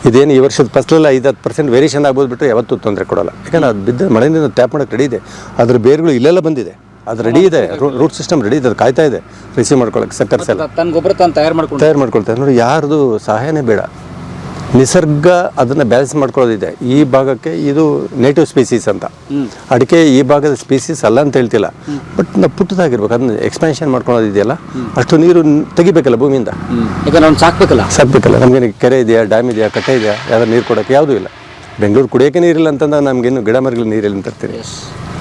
ಇದೇನು ಈ ವರ್ಷದ ಫಸ್ಲಲ್ಲ 5-10% ವೇರಿಯೇಷನ್ ಆಗ್ಬೋದು ಬಿಟ್ಟರೆ ಯಾವತ್ತೂ ತೊಂದರೆ ಕೊಡೋಲ್ಲ. ಯಾಕಂದರೆ ಅದು ಬಿದ್ದ ಮಳೆಯಿಂದ ಟ್ಯಾಪ್ ಮಾಡೋಕ್ಕೆ ರೆಡಿ ಇದೆ. ಅದ್ರ ಬೇರುಗಳು ಇಲ್ಲೆಲ್ಲ ಬಂದಿದೆ, ಅದು ರೆಡಿ ಇದೆ, ರೂಟ್ ಸಿಸ್ಟಮ್ ರೆಡಿ ಇದೆ, ಅದು ಕಾಯ್ತಾ ಇದೆ ರಿಸೀವ್ ಮಾಡ್ಕೊಳ್ಳೋಕೆ. ಸಕ್ಕರ್ಸ್ ಎಲ್ಲ ತನ್ನ ಗೊಬ್ಬರ ತಾನು ತಯಾರು ಮಾಡ್ಕೊಳ್ತಾರೆ. ನೋಡಿ, ಯಾರ್ದು ಸಹಾಯನೇ ಬೇಡ. ನಿಸರ್ಗ ಅದನ್ನು ಬ್ಯಾಲೆನ್ಸ್ ಮಾಡ್ಕೊಳ್ಳೋದಿದೆ. ಈ ಭಾಗಕ್ಕೆ ಇದು ನೇಟಿವ್ ಸ್ಪೀಸೀಸ್ ಅಂತ, ಅಡಿಕೆ ಈ ಭಾಗದ ಸ್ಪೀಸೀಸ್ ಅಲ್ಲ ಅಂತ ಹೇಳ್ತಿಲ್ಲ, ಬಟ್ ನಾವು ಪುಟ್ಟದಾಗಿರ್ಬೇಕು. ಅದನ್ನ ಎಕ್ಸ್ಪ್ಯಾನ್ಷನ್ ಮಾಡ್ಕೊಳ್ಳೋದಿದೆಯಲ್ಲ, ಅಷ್ಟು ನೀರು ತೆಗಿಬೇಕಲ್ಲ ಭೂಮಿಯಿಂದ. ಈಗ ನಾವು ಸಾಕ್ಬೇಕಲ್ಲ. ನಮಗೇನು ಕೆರೆ ಇದೆಯಾ, ಡ್ಯಾಮ್ ಇದೆಯಾ, ಕಟ್ಟೆ ಇದೆಯಾ, ಯಾವ್ದಾರು ನೀರು ಕೊಡೋಕ್ಕೆ ಯಾವುದೂ ಇಲ್ಲ. ಬೆಂಗಳೂರು ಕುಡಿಯೋಕ್ಕೆ ನೀರಿಲ್ಲ ಅಂತಂದಾಗ ನಮಗೇನು ಗಿಡ ಮರಗಳು ನೀರಿಲ್ಲ ತರ್ತೀವಿ.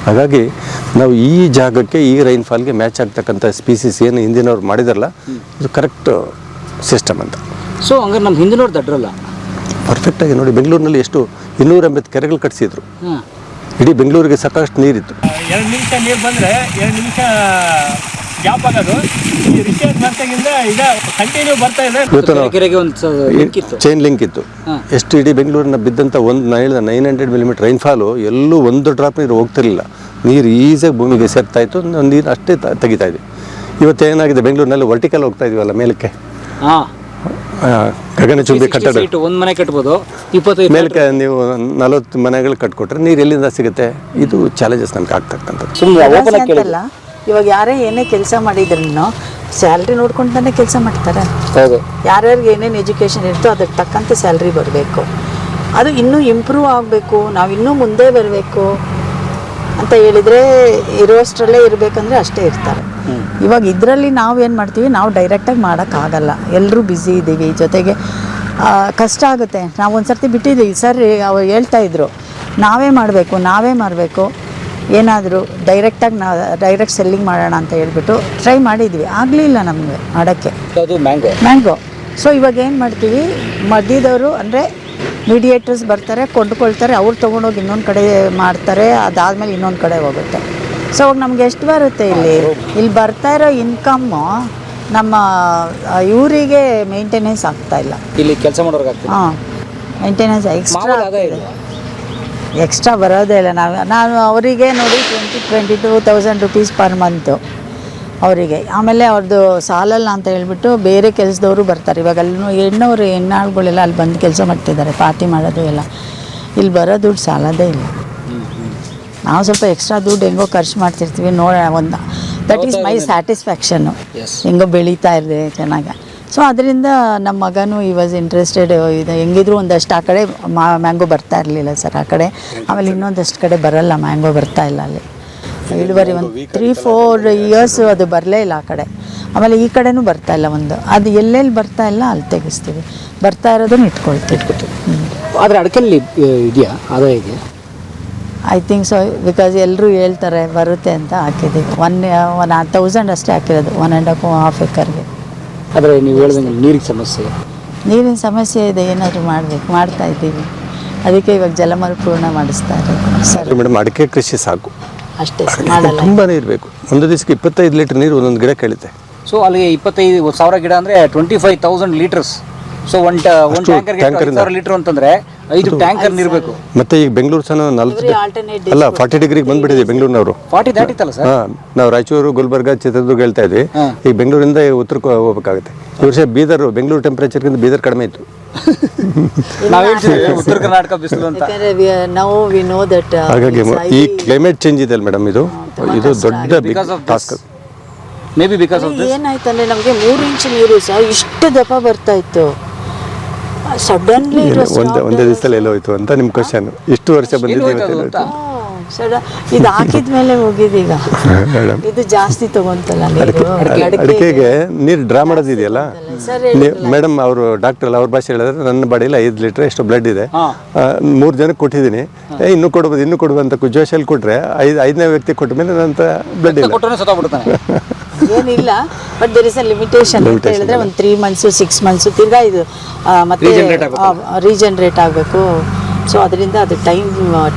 ಹಾಗಾಗಿ ನಾವು ಈ ಜಾಗಕ್ಕೆ, ಈ ರೈನ್ಫಾಲ್ಗೆ ಮ್ಯಾಚ್ ಆಗ್ತಕ್ಕಂಥ ಸ್ಪೀಸೀಸ್ ಏನು ಹಿಂದಿನವ್ರು ಮಾಡಿದಾರಲ್ಲ, ಇದು ಕರೆಕ್ಟ್ ಸಿಸ್ಟಮ್ ಅಂತ. ಸೊ ಹಂಗಾರೆ ನಮ್ಮ ಹಿಂದಿನವ್ರು ದಡ್ರಲ್ಲ, ಪರ್ಫೆಕ್ಟಾಗಿ ನೋಡಿ. ಬೆಂಗಳೂರಿನಲ್ಲಿ ಎಷ್ಟು 280 ಕೆರೆಗಳು ಕಟ್ಟಿಸಿದ್ರು. ಇಡೀ ಬೆಂಗಳೂರಿಗೆ ಸಾಕಷ್ಟು ನೀರಿತ್ತು. 2 ನಿಮಿಷ ನೀರು ಬಂದರೆ 2 ನಿಮಿಷ ಗ್ಯಾಪ್ ಆಗೋದು. ಈ ರಿಚಾರ್ಜ್ ಬಂದಾಗಿಂದ ಈಗ ಕಂಟಿನ್ಯೂ ಬರ್ತಾ ಇದೆ. ಇವತ್ತು ಚೈನ್ ಲಿಂಕ್ ಇತ್ತು. ಎಷ್ಟು ಇಡೀ ಬೆಂಗಳೂರಿನ ಬಿದ್ದಂಥ 900 ಮಿಲಿಮೀಟರ್ ರೈನ್ಫಾಲು ಎಲ್ಲೂ ಒಂದು ಡ್ರಾಪ್ ನೀರು ಹೋಗ್ತಿರಲಿಲ್ಲ. ನೀರು ಈಸಿಯಾಗಿ ಭೂಮಿಗೆ ಸೇರ್ತಾ ಇತ್ತು, ನೀರು ಅಷ್ಟೇ ತೆಗಿತಾ ಇದ್ವಿ. ಇವತ್ತೇನಾಗಿದೆ, ಬೆಂಗಳೂರಿನಲ್ಲಿ ವರ್ಟಿಕಲ್ ಹೋಗ್ತಾ ಇದೀವಲ್ಲ ಮೇಲಕ್ಕೆ, ಗಗನಚುಂಬಿ ಕಟ್ಟಡ. ಒಂದು ಮನೆ ಕಟ್ಬೋದು, 25 ಮೇಲಕ್ಕೆ ನೀವು 40 ಮನೆಗಳು ಕಟ್ಕೊಟ್ರೆ ನೀರು ಎಲ್ಲಿಂದ ಸಿಗುತ್ತೆ? ಇದು ಚಾಲೆಂಜಸ್ ನಮ್ಗೆ ಆಗ್ತಕ್ಕಂಥದ್ದು. ಅಂತಲ್ಲ, ಇವಾಗ ಯಾರೇ ಏನೇ ಕೆಲಸ ಮಾಡಿದ್ರು ಸ್ಯಾಲ್ರಿ ನೋಡ್ಕೊಂತಾನೆ ಕೆಲಸ ಮಾಡ್ತಾರೆ. ಯಾರ್ಯಾರಿಗೆ ಏನೇನು ಎಜುಕೇಷನ್ ಇರ್ತೋ ಅದಕ್ಕೆ ತಕ್ಕಂತೆ ಸ್ಯಾಲ್ರಿ ಬರಬೇಕು. ಅದು ಇನ್ನೂ ಇಂಪ್ರೂವ್ ಆಗಬೇಕು, ನಾವು ಇನ್ನೂ ಮುಂದೆ ಬರಬೇಕು ಅಂತ ಹೇಳಿದರೆ ಇರೋಷ್ಟರಲ್ಲೇ ಇರಬೇಕಂದ್ರೆ ಅಷ್ಟೇ ಇರ್ತಾರೆ. ಇವಾಗ ಇದರಲ್ಲಿ ನಾವು ಏನು ಮಾಡ್ತೀವಿ, ನಾವು ಡೈರೆಕ್ಟಾಗಿ ಮಾಡೋಕ್ಕಾಗಲ್ಲ, ಎಲ್ಲರೂ ಬ್ಯುಸಿ ಇದ್ದೀವಿ, ಜೊತೆಗೆ ಕಷ್ಟ ಆಗುತ್ತೆ. ನಾವು ಒಂದು ಸರ್ತಿ ಬಿಟ್ಟಿದ್ದೀವಿ ಸರ್, ಅವ್ರು ಹೇಳ್ತಾಯಿದ್ರು ನಾವೇ ಮಾಡಬೇಕು ಏನಾದರೂ ಡೈರೆಕ್ಟ್ ಸೆಲ್ಲಿಂಗ್ ಮಾಡೋಣ ಅಂತ ಹೇಳ್ಬಿಟ್ಟು ಟ್ರೈ ಮಾಡಿದ್ವಿ, ಆಗಲಿಲ್ಲ ನಮಗೆ ಮಾಡೋಕ್ಕೆ. ಮ್ಯಾಂಗೋ. ಸೊ ಇವಾಗ ಏನು ಮಾಡ್ತೀವಿ, ಮಧ್ಯದವರು ಅಂದರೆ ಮೀಡಿಯೇಟರ್ಸ್ ಬರ್ತಾರೆ, ಕೊಂಡ್ಕೊಳ್ತಾರೆ, ಅವ್ರು ತೊಗೊಂಡೋಗಿ ಇನ್ನೊಂದು ಕಡೆ ಮಾಡ್ತಾರೆ, ಅದಾದಮೇಲೆ ಇನ್ನೊಂದು ಕಡೆ ಹೋಗುತ್ತೆ. ಸೊ ಅವಾಗ ನಮ್ಗೆ ಎಷ್ಟು ಬರುತ್ತೆ, ಇಲ್ಲಿ ಬರ್ತಾ ಇರೋ ಇನ್ಕಮ್ಮು ನಮ್ಮ ಇವರಿಗೆ ಮೇಂಟೆನೆನ್ಸ್ ಆಗ್ತಾಯಿಲ್ಲ. ಇಲ್ಲಿ ಕೆಲಸ ಮಾಡೋರ್ಗಾಗ್ತದೆ. ಮೇಂಟೆನೆನ್ಸ್ ಎಕ್ಸ್ಟ್ರಾ ಬರೋದೇ ಇಲ್ಲ. ನಾನು ಅವರಿಗೆ ನೋಡಿ 22,000 ರುಪೀಸ್ ಪರ್ ಮಂತು ಅವರಿಗೆ. ಆಮೇಲೆ ಅವ್ರದ್ದು ಸಾಲಲ್ಲ ಅಂತ ಹೇಳ್ಬಿಟ್ಟು ಬೇರೆ ಕೆಲಸದವರು ಬರ್ತಾರೆ. ಇವಾಗ ಅಲ್ಲಿ ಹೆಣ್ಣಾಳುಗಳೆಲ್ಲ ಅಲ್ಲಿ ಬಂದು ಕೆಲಸ ಮಾಡ್ತಿದ್ದಾರೆ, ಪಾರ್ಟಿ ಮಾಡೋದು ಎಲ್ಲ. ಇಲ್ಲಿ ಬರೋ ದುಡ್ಡು ಸಾಲದೇ ಇಲ್ಲ. ನಾವು ಸ್ವಲ್ಪ ಎಕ್ಸ್ಟ್ರಾ ದುಡ್ಡು ಹೆಂಗೋ ಖರ್ಚು ಮಾಡ್ತಿರ್ತೀವಿ. That is my satisfaction. ಹೆಂಗೋ ಬೆಳೀತಾ ಇದೆ ಚೆನ್ನಾಗಿ. ಸೊ ಅದರಿಂದ ನಮ್ಮ ಮಗನೂ ಈ ವಾಸ್ ಇಂಟ್ರೆಸ್ಟೆಡ್. ಇದು ಹೆಂಗಿದ್ರು ಒಂದಷ್ಟು ಆ ಕಡೆ ಮ್ಯಾಂಗೋ ಬರ್ತಾ ಇರಲಿಲ್ಲ ಸರ್ ಆ ಕಡೆ, ಆಮೇಲೆ ಇನ್ನೊಂದಷ್ಟು ಕಡೆ ಬರಲ್ಲ ಮ್ಯಾಂಗೋ ಬರ್ತಾ ಇಲ್ಲ ಅಲ್ಲಿ. ಇಳುವರಿ ಒಂದು 3-4 ಇಯರ್ಸ್ ಅದು ಬರಲೇ ಇಲ್ಲ ಆ ಕಡೆ. ಆಮೇಲೆ ಈ ಕಡೆನೂ ಬರ್ತಾ ಇಲ್ಲ ಒಂದು, ಅದು ಎಲ್ಲೆಲ್ಲಿ ಬರ್ತಾ ಇಲ್ಲ ಅಲ್ಲಿ ತೆಗಿಸ್ತೀವಿ, ಬರ್ತಾ ಇರೋದನ್ನ ಇಟ್ಕೊಳ್ತೀವಿ. ಆದರೆ ಅಡಿಕೆಯಲ್ಲಿ ಇದೆಯಾ ಆದಾಯ ಇದೆಯಾ? ಐ ಥಿಂಕ್ ಸೊ, ಬಿಕಾಸ್ ಎಲ್ಲರೂ ಹೇಳ್ತಾರೆ ಬರುತ್ತೆ ಅಂತ ಹಾಕಿದ್ದೀವಿ. 1,000 ಅಷ್ಟೇ ಹಾಕಿರೋದು 1.5 ಎಕರ್ಗೆ. ಆದರೆ ನೀವು ಹೇಳ್ದಂಗೆ ನೀರಿಗೆ ಸಮಸ್ಯೆ, ನೀರಿನ ಸಮಸ್ಯೆ ಇದೆ, ಏನಾದರೂ ಮಾಡ್ತಾ ಇದ್ದೀವಿ. ಅದಕ್ಕೆ ಇವಾಗ ಜಲಮರುಪೂರ್ಣ ಮಾಡಿಸ್ತಾ ಇರೋದು ಸರ್. ಮೇಡಮ್ ಅಡಿಕೆ ಕೃಷಿ ಸಾಕು, ಅಷ್ಟೇ ಸರ್, ಮಾಡಲ್ಲ. ತುಂಬ ನೀರು ಬೇಕು. ಒಂದು ದಿವಸಕ್ಕೆ 25 ಲೀಟರ್ ನೀರು ಒಂದೊಂದು ಗಿಡ ಕೇಳುತ್ತೆ. ಸೊ ಅಲ್ಲಿಗೆ 25,000 ಗಿಡ ಅಂದರೆ 25,000 ಲೀಟರ್ಸ್. ಸೊ ಒಂದು ಟ್ಯಾಂಕರ್ಗೆ 5,000 ಲೀಟರ್ ಅಂತಂದರೆ 5 ಟ್ಯಾಂಕರ್ ನೀರು ಬೇಕು. ಮತ್ತೆ ಈಗ ಬೆಂಗಳೂರು ಸಹ 40 ಅಲ್ಲ 40 ಡಿಗ್ರಿಗೆ ಬಂದ್ಬಿಟ್ಟಿದೆ ಬೆಂಗಳೂರಿನವರು. 40 ದಾಟಿತ್ತಲ್ಲ ಸರ್? ಹಾಂ, ನಾವು ರಾಯಚೂರು, ಗುಲ್ಬರ್ಗ, ಚಿತ್ರದುರ್ಗ ಹೇಳ್ತಾ ಇದ್ವಿ. ಈಗ ಬೆಂಗಳೂರಿಂದ ಉತ್ತರಕ್ಕೆ ಹೋಗ್ಬೇಕಾಗುತ್ತೆ. ಈ ವರ್ಷ ಬೀದರ್, ಬೆಂಗಳೂರು ಟೆಂಪರೇಚರ್ಗಿಂತ ಬೀದರ್ ಕಡಿಮೆ ಇತ್ತು. ನಾವು ಹೇಳ್ತೀವಿ ಉತ್ತರ ಕರ್ನಾಟಕ ಬಿಸಿಲು ಅಂತ. ಹಾಗಾಗಿ ಈ ಕ್ಲೈಮೇಟ್ ಚೇಂಜ್ ಇದೆ ಅಲ್ಲ ಮೇಡಮ್, ಇದು ದೊಡ್ಡ task. May be because of this ಏನಾಯ್ತಂದ್ರೆ ನಮಗೆ 3 ಇಂಚ್ ನೀರು ಸಹ ಇಷ್ಟು ದಪ್ಪ ಬರ್ತಾ ಇತ್ತು, ಸಡನ್ಲಿ ಒಂದೇ ದಿವಸದಲ್ಲಿ ಎಲ್ಲೋ ಹೋಯ್ತು ಅಂತ ನಿಮ್ಮ ಕ್ವಶನ್. ಇಷ್ಟು ವರ್ಷ ಬಂದಿದ್ದೀವಿ ಇದು ಹಾಕಿದ ಮೇಲೆ ಹೋಗಿದೀಗ. ಇದು ಜಾಸ್ತಿ ತಗೊಂತಲ್ಲ ನೀರು. ಅಡಿಕೆಗೆ ನೀರು ಡ್ರಾ ಮಾಡೋದಿದೆಯಲ್ಲ ಮೇಡಮ್, ಅವರು ಡಾಕ್ಟರ್ ಅಲ್ಲ, ಅವ್ರ ಭಾಷೆ ಹೇಳಿದ್ರೆ ನನ್ನ ಬಾಡಿಯಲ್ಲಿ 5 ಲೀಟರ್ ಎಷ್ಟು ಬ್ಲಡ್ ಇದೆ, 3 ಜನಕ್ಕೆ ಕೊಟ್ಟಿದ್ದೀನಿ, ಇನ್ನೂ ಕೊಡ್ಬೋದು ಅಂತ ಜೋಶಲ್ಲಿ ಕೊಟ್ಟರೆ 5ನೇ ವ್ಯಕ್ತಿ ಕೊಟ್ಟ ಮೇಲೆ ನನ್ನ ಬ್ಲಡ್ ಇಲ್ಲ. ಏನಿಲ್ಲ, but there is a limitation ಅಂತ ಹೇಳಿದ್ರೆ ಒಂದು 3 ಮಂತ್ಸ್ 6 ಮಂತ್ಸ್ ತಿರ್ಗಾ ಇದು ಮತ್ತೆ ರೀಜನ್ರೇಟ್ ಆಗಬೇಕು. ಸೊ ಅದರಿಂದ ಅದು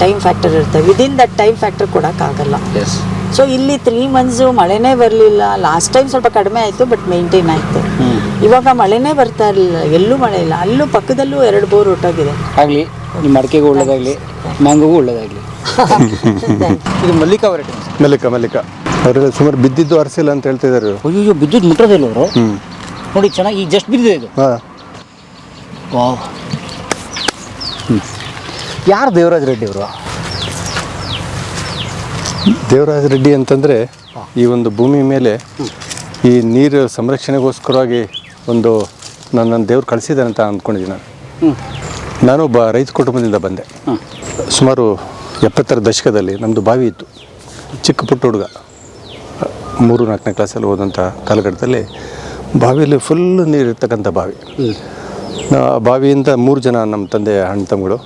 ಟೈಮ್ ಫ್ಯಾಕ್ಟರ್ ಇರುತ್ತೆ. ವಿದಿನ್ ದಟ್ ಟೈಮ್ ಫ್ಯಾಕ್ಟರ್ ಕೊಡೋಕ್ಕಾಗಲ್ಲ. ಸೊ ಇಲ್ಲಿ 3 ಮಂತ್ಸು ಮಳೆನೇ ಬರಲಿಲ್ಲ. ಲಾಸ್ಟ್ ಟೈಮ್ ಸ್ವಲ್ಪ ಕಡಿಮೆ ಆಯಿತು, ಬಟ್ ಮೇಂಟೈನ್ ಆಯಿತು. ಇವಾಗ ಮಳೆನೇ ಬರ್ತಾ ಇರಲಿಲ್ಲ, ಎಲ್ಲೂ ಮಳೆ ಇಲ್ಲ. ಅಲ್ಲೂ ಪಕ್ಕದಲ್ಲೂ 2 ಬೋರ್ ಹೊಟ್ಟೋಗಿದೆ. ಆಗಲಿ, ನಿಮ್ಮ ಅಡಿಕೆಗೂ ಒಳ್ಳೇದಾಗಲಿ, ಮ್ಯಾಂಗೋಗೂ ಒಳ್ಳೇದಾಗಲಿ. ಇದು ಮಲ್ಲಿಕಾ ವೆರೈಟಿ. ಮಲ್ಲಿಕಾ ಅವರೆಲ್ಲ ಸುಮಾರು ಬಿದ್ದಿದ್ದು ಅರಸಿಲ್ಲ ಅಂತ ಹೇಳ್ತಿದ್ದಾರೆ. ಅಯ್ಯೋ, ಬಿದ್ದಿದ್ದು ಮುಟ್ಟೋದಿಲ್ಲ ಅವರು. ನೋಡಿ ಚೆನ್ನಾಗಿ ಈಗ ಜಸ್ಟ್ ಬಿದ್ದಿದೆ ಇದು. ವಾವ್. ಯಾರು ದೇವರಾಜ ರೆಡ್ಡಿ ಅವರು? ದೇವರಾಜ ರೆಡ್ಡಿ ಅಂತಂದರೆ ಈ ಒಂದು ಭೂಮಿ ಮೇಲೆ ಈ ನೀರು ಸಂರಕ್ಷಣೆಗೋಸ್ಕರವಾಗಿ ಒಂದು ನನ್ನ ದೇವ್ರು ಕಳಿಸಿದ್ದಾನೆ ಅಂತ ಅಂದ್ಕೊಂಡಿದ್ದೀನಿ ನಾನು. ಒಬ್ಬ ರೈತ ಕುಟುಂಬದಿಂದ ಬಂದೆ. ಸುಮಾರು 70ರ ದಶಕದಲ್ಲಿ ನಮ್ಮದು ಬಾವಿ ಇತ್ತು. ಚಿಕ್ಕ ಪುಟ್ಟ ಹುಡುಗ 3-4ನೇ ಕ್ಲಾಸಲ್ಲಿ ಹೋದಂಥ ಕಾಲಘಟ್ಟದಲ್ಲಿ ಬಾವಿಯಲ್ಲಿ ಫುಲ್ ನೀರು ಇರ್ತಕ್ಕಂಥ ಬಾವಿ. ಬಾವಿಯಿಂದ 3 ಜನ ನಮ್ಮ ತಂದೆ ಅಣ್ಣ ತಮ್ಮಗಳು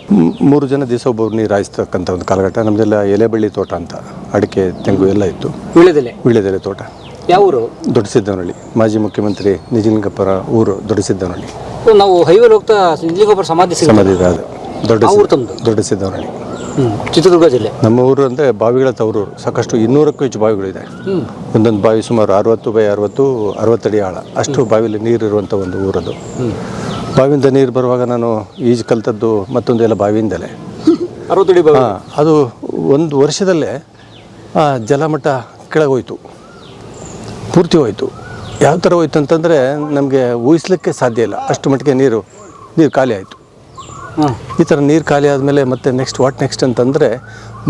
3 ಜನ ದಿವಸ ಒಬ್ಬರು ನೀರು ಹಾಯಿಸ್ತಕ್ಕಂಥ ಒಂದು ಕಾಲಘಟ್ಟ. ನಮ್ಮದೆಲ್ಲ ಎಲೆಬಳ್ಳಿ ತೋಟ ಅಂತ, ಅಡಿಕೆ ತೆಂಗು ಎಲ್ಲ ಇತ್ತು. ವೀಳ್ಯದೆಲೆ ತೋಟ. ಯಾವ ಊರು? ದೊಡ್ಡಸಿದ್ದನಹಳ್ಳಿ. ಮಾಜಿ ಮುಖ್ಯಮಂತ್ರಿ ನಿಜಲಿಂಗಪ್ಪರ ಊರು ದೊಡ್ಡಸಿದ್ದನಹಳ್ಳಿ. ನಾವು ಹೈವೇ ಹೋಗ್ತಾ ನಿಜಲಿಂಗಪ್ಪರ ಸಮಾಧಿ ಇದೆ ಅದು. ದೊಡ್ಡಸಿದ್ದನಹಳ್ಳಿ, ಚಿತ್ರದುರ್ಗ ಜಿಲ್ಲೆ. ನಮ್ಮ ಊರು ಅಂದರೆ ಬಾವಿಗಳ ತವರೂರು. ಸಾಕಷ್ಟು 200ಕ್ಕೂ ಹೆಚ್ಚು ಬಾವಿಗಳಿದೆ. ಒಂದೊಂದು ಬಾವಿ ಸುಮಾರು 60 ಅಡಿ ಆಳ, ಅಷ್ಟು ಬಾವಿಲಿ ನೀರಿರುವಂಥ ಒಂದು ಊರದು. ಬಾವಿಯಿಂದ ನೀರು ಬರುವಾಗ ನಾನು ಈಜು ಕಲ್ತದ್ದು ಮತ್ತೊಂದೆಲ್ಲ ಬಾವಿಯಿಂದಲೇ. 60 ಅಡಿ ಬಾವಿ. ಅದು ಒಂದು ವರ್ಷದಲ್ಲೇ ಜಲಮಟ್ಟ ಕೆಳಗೋಯ್ತು, ಪೂರ್ತಿ ಹೋಯಿತು. ಯಾವ ಥರ ಹೋಯ್ತು ಅಂತಂದರೆ ನಮಗೆ ಊಹಿಸ್ಲಿಕ್ಕೆ ಸಾಧ್ಯ ಇಲ್ಲ. ಅಷ್ಟು ಮಟ್ಟಿಗೆ ನೀರು ಖಾಲಿ ಆಯಿತು. ಈ ಥರ ನೀರು ಖಾಲಿ ಆದಮೇಲೆ ಮತ್ತೆ ನೆಕ್ಸ್ಟ್ ಅಂತಂದರೆ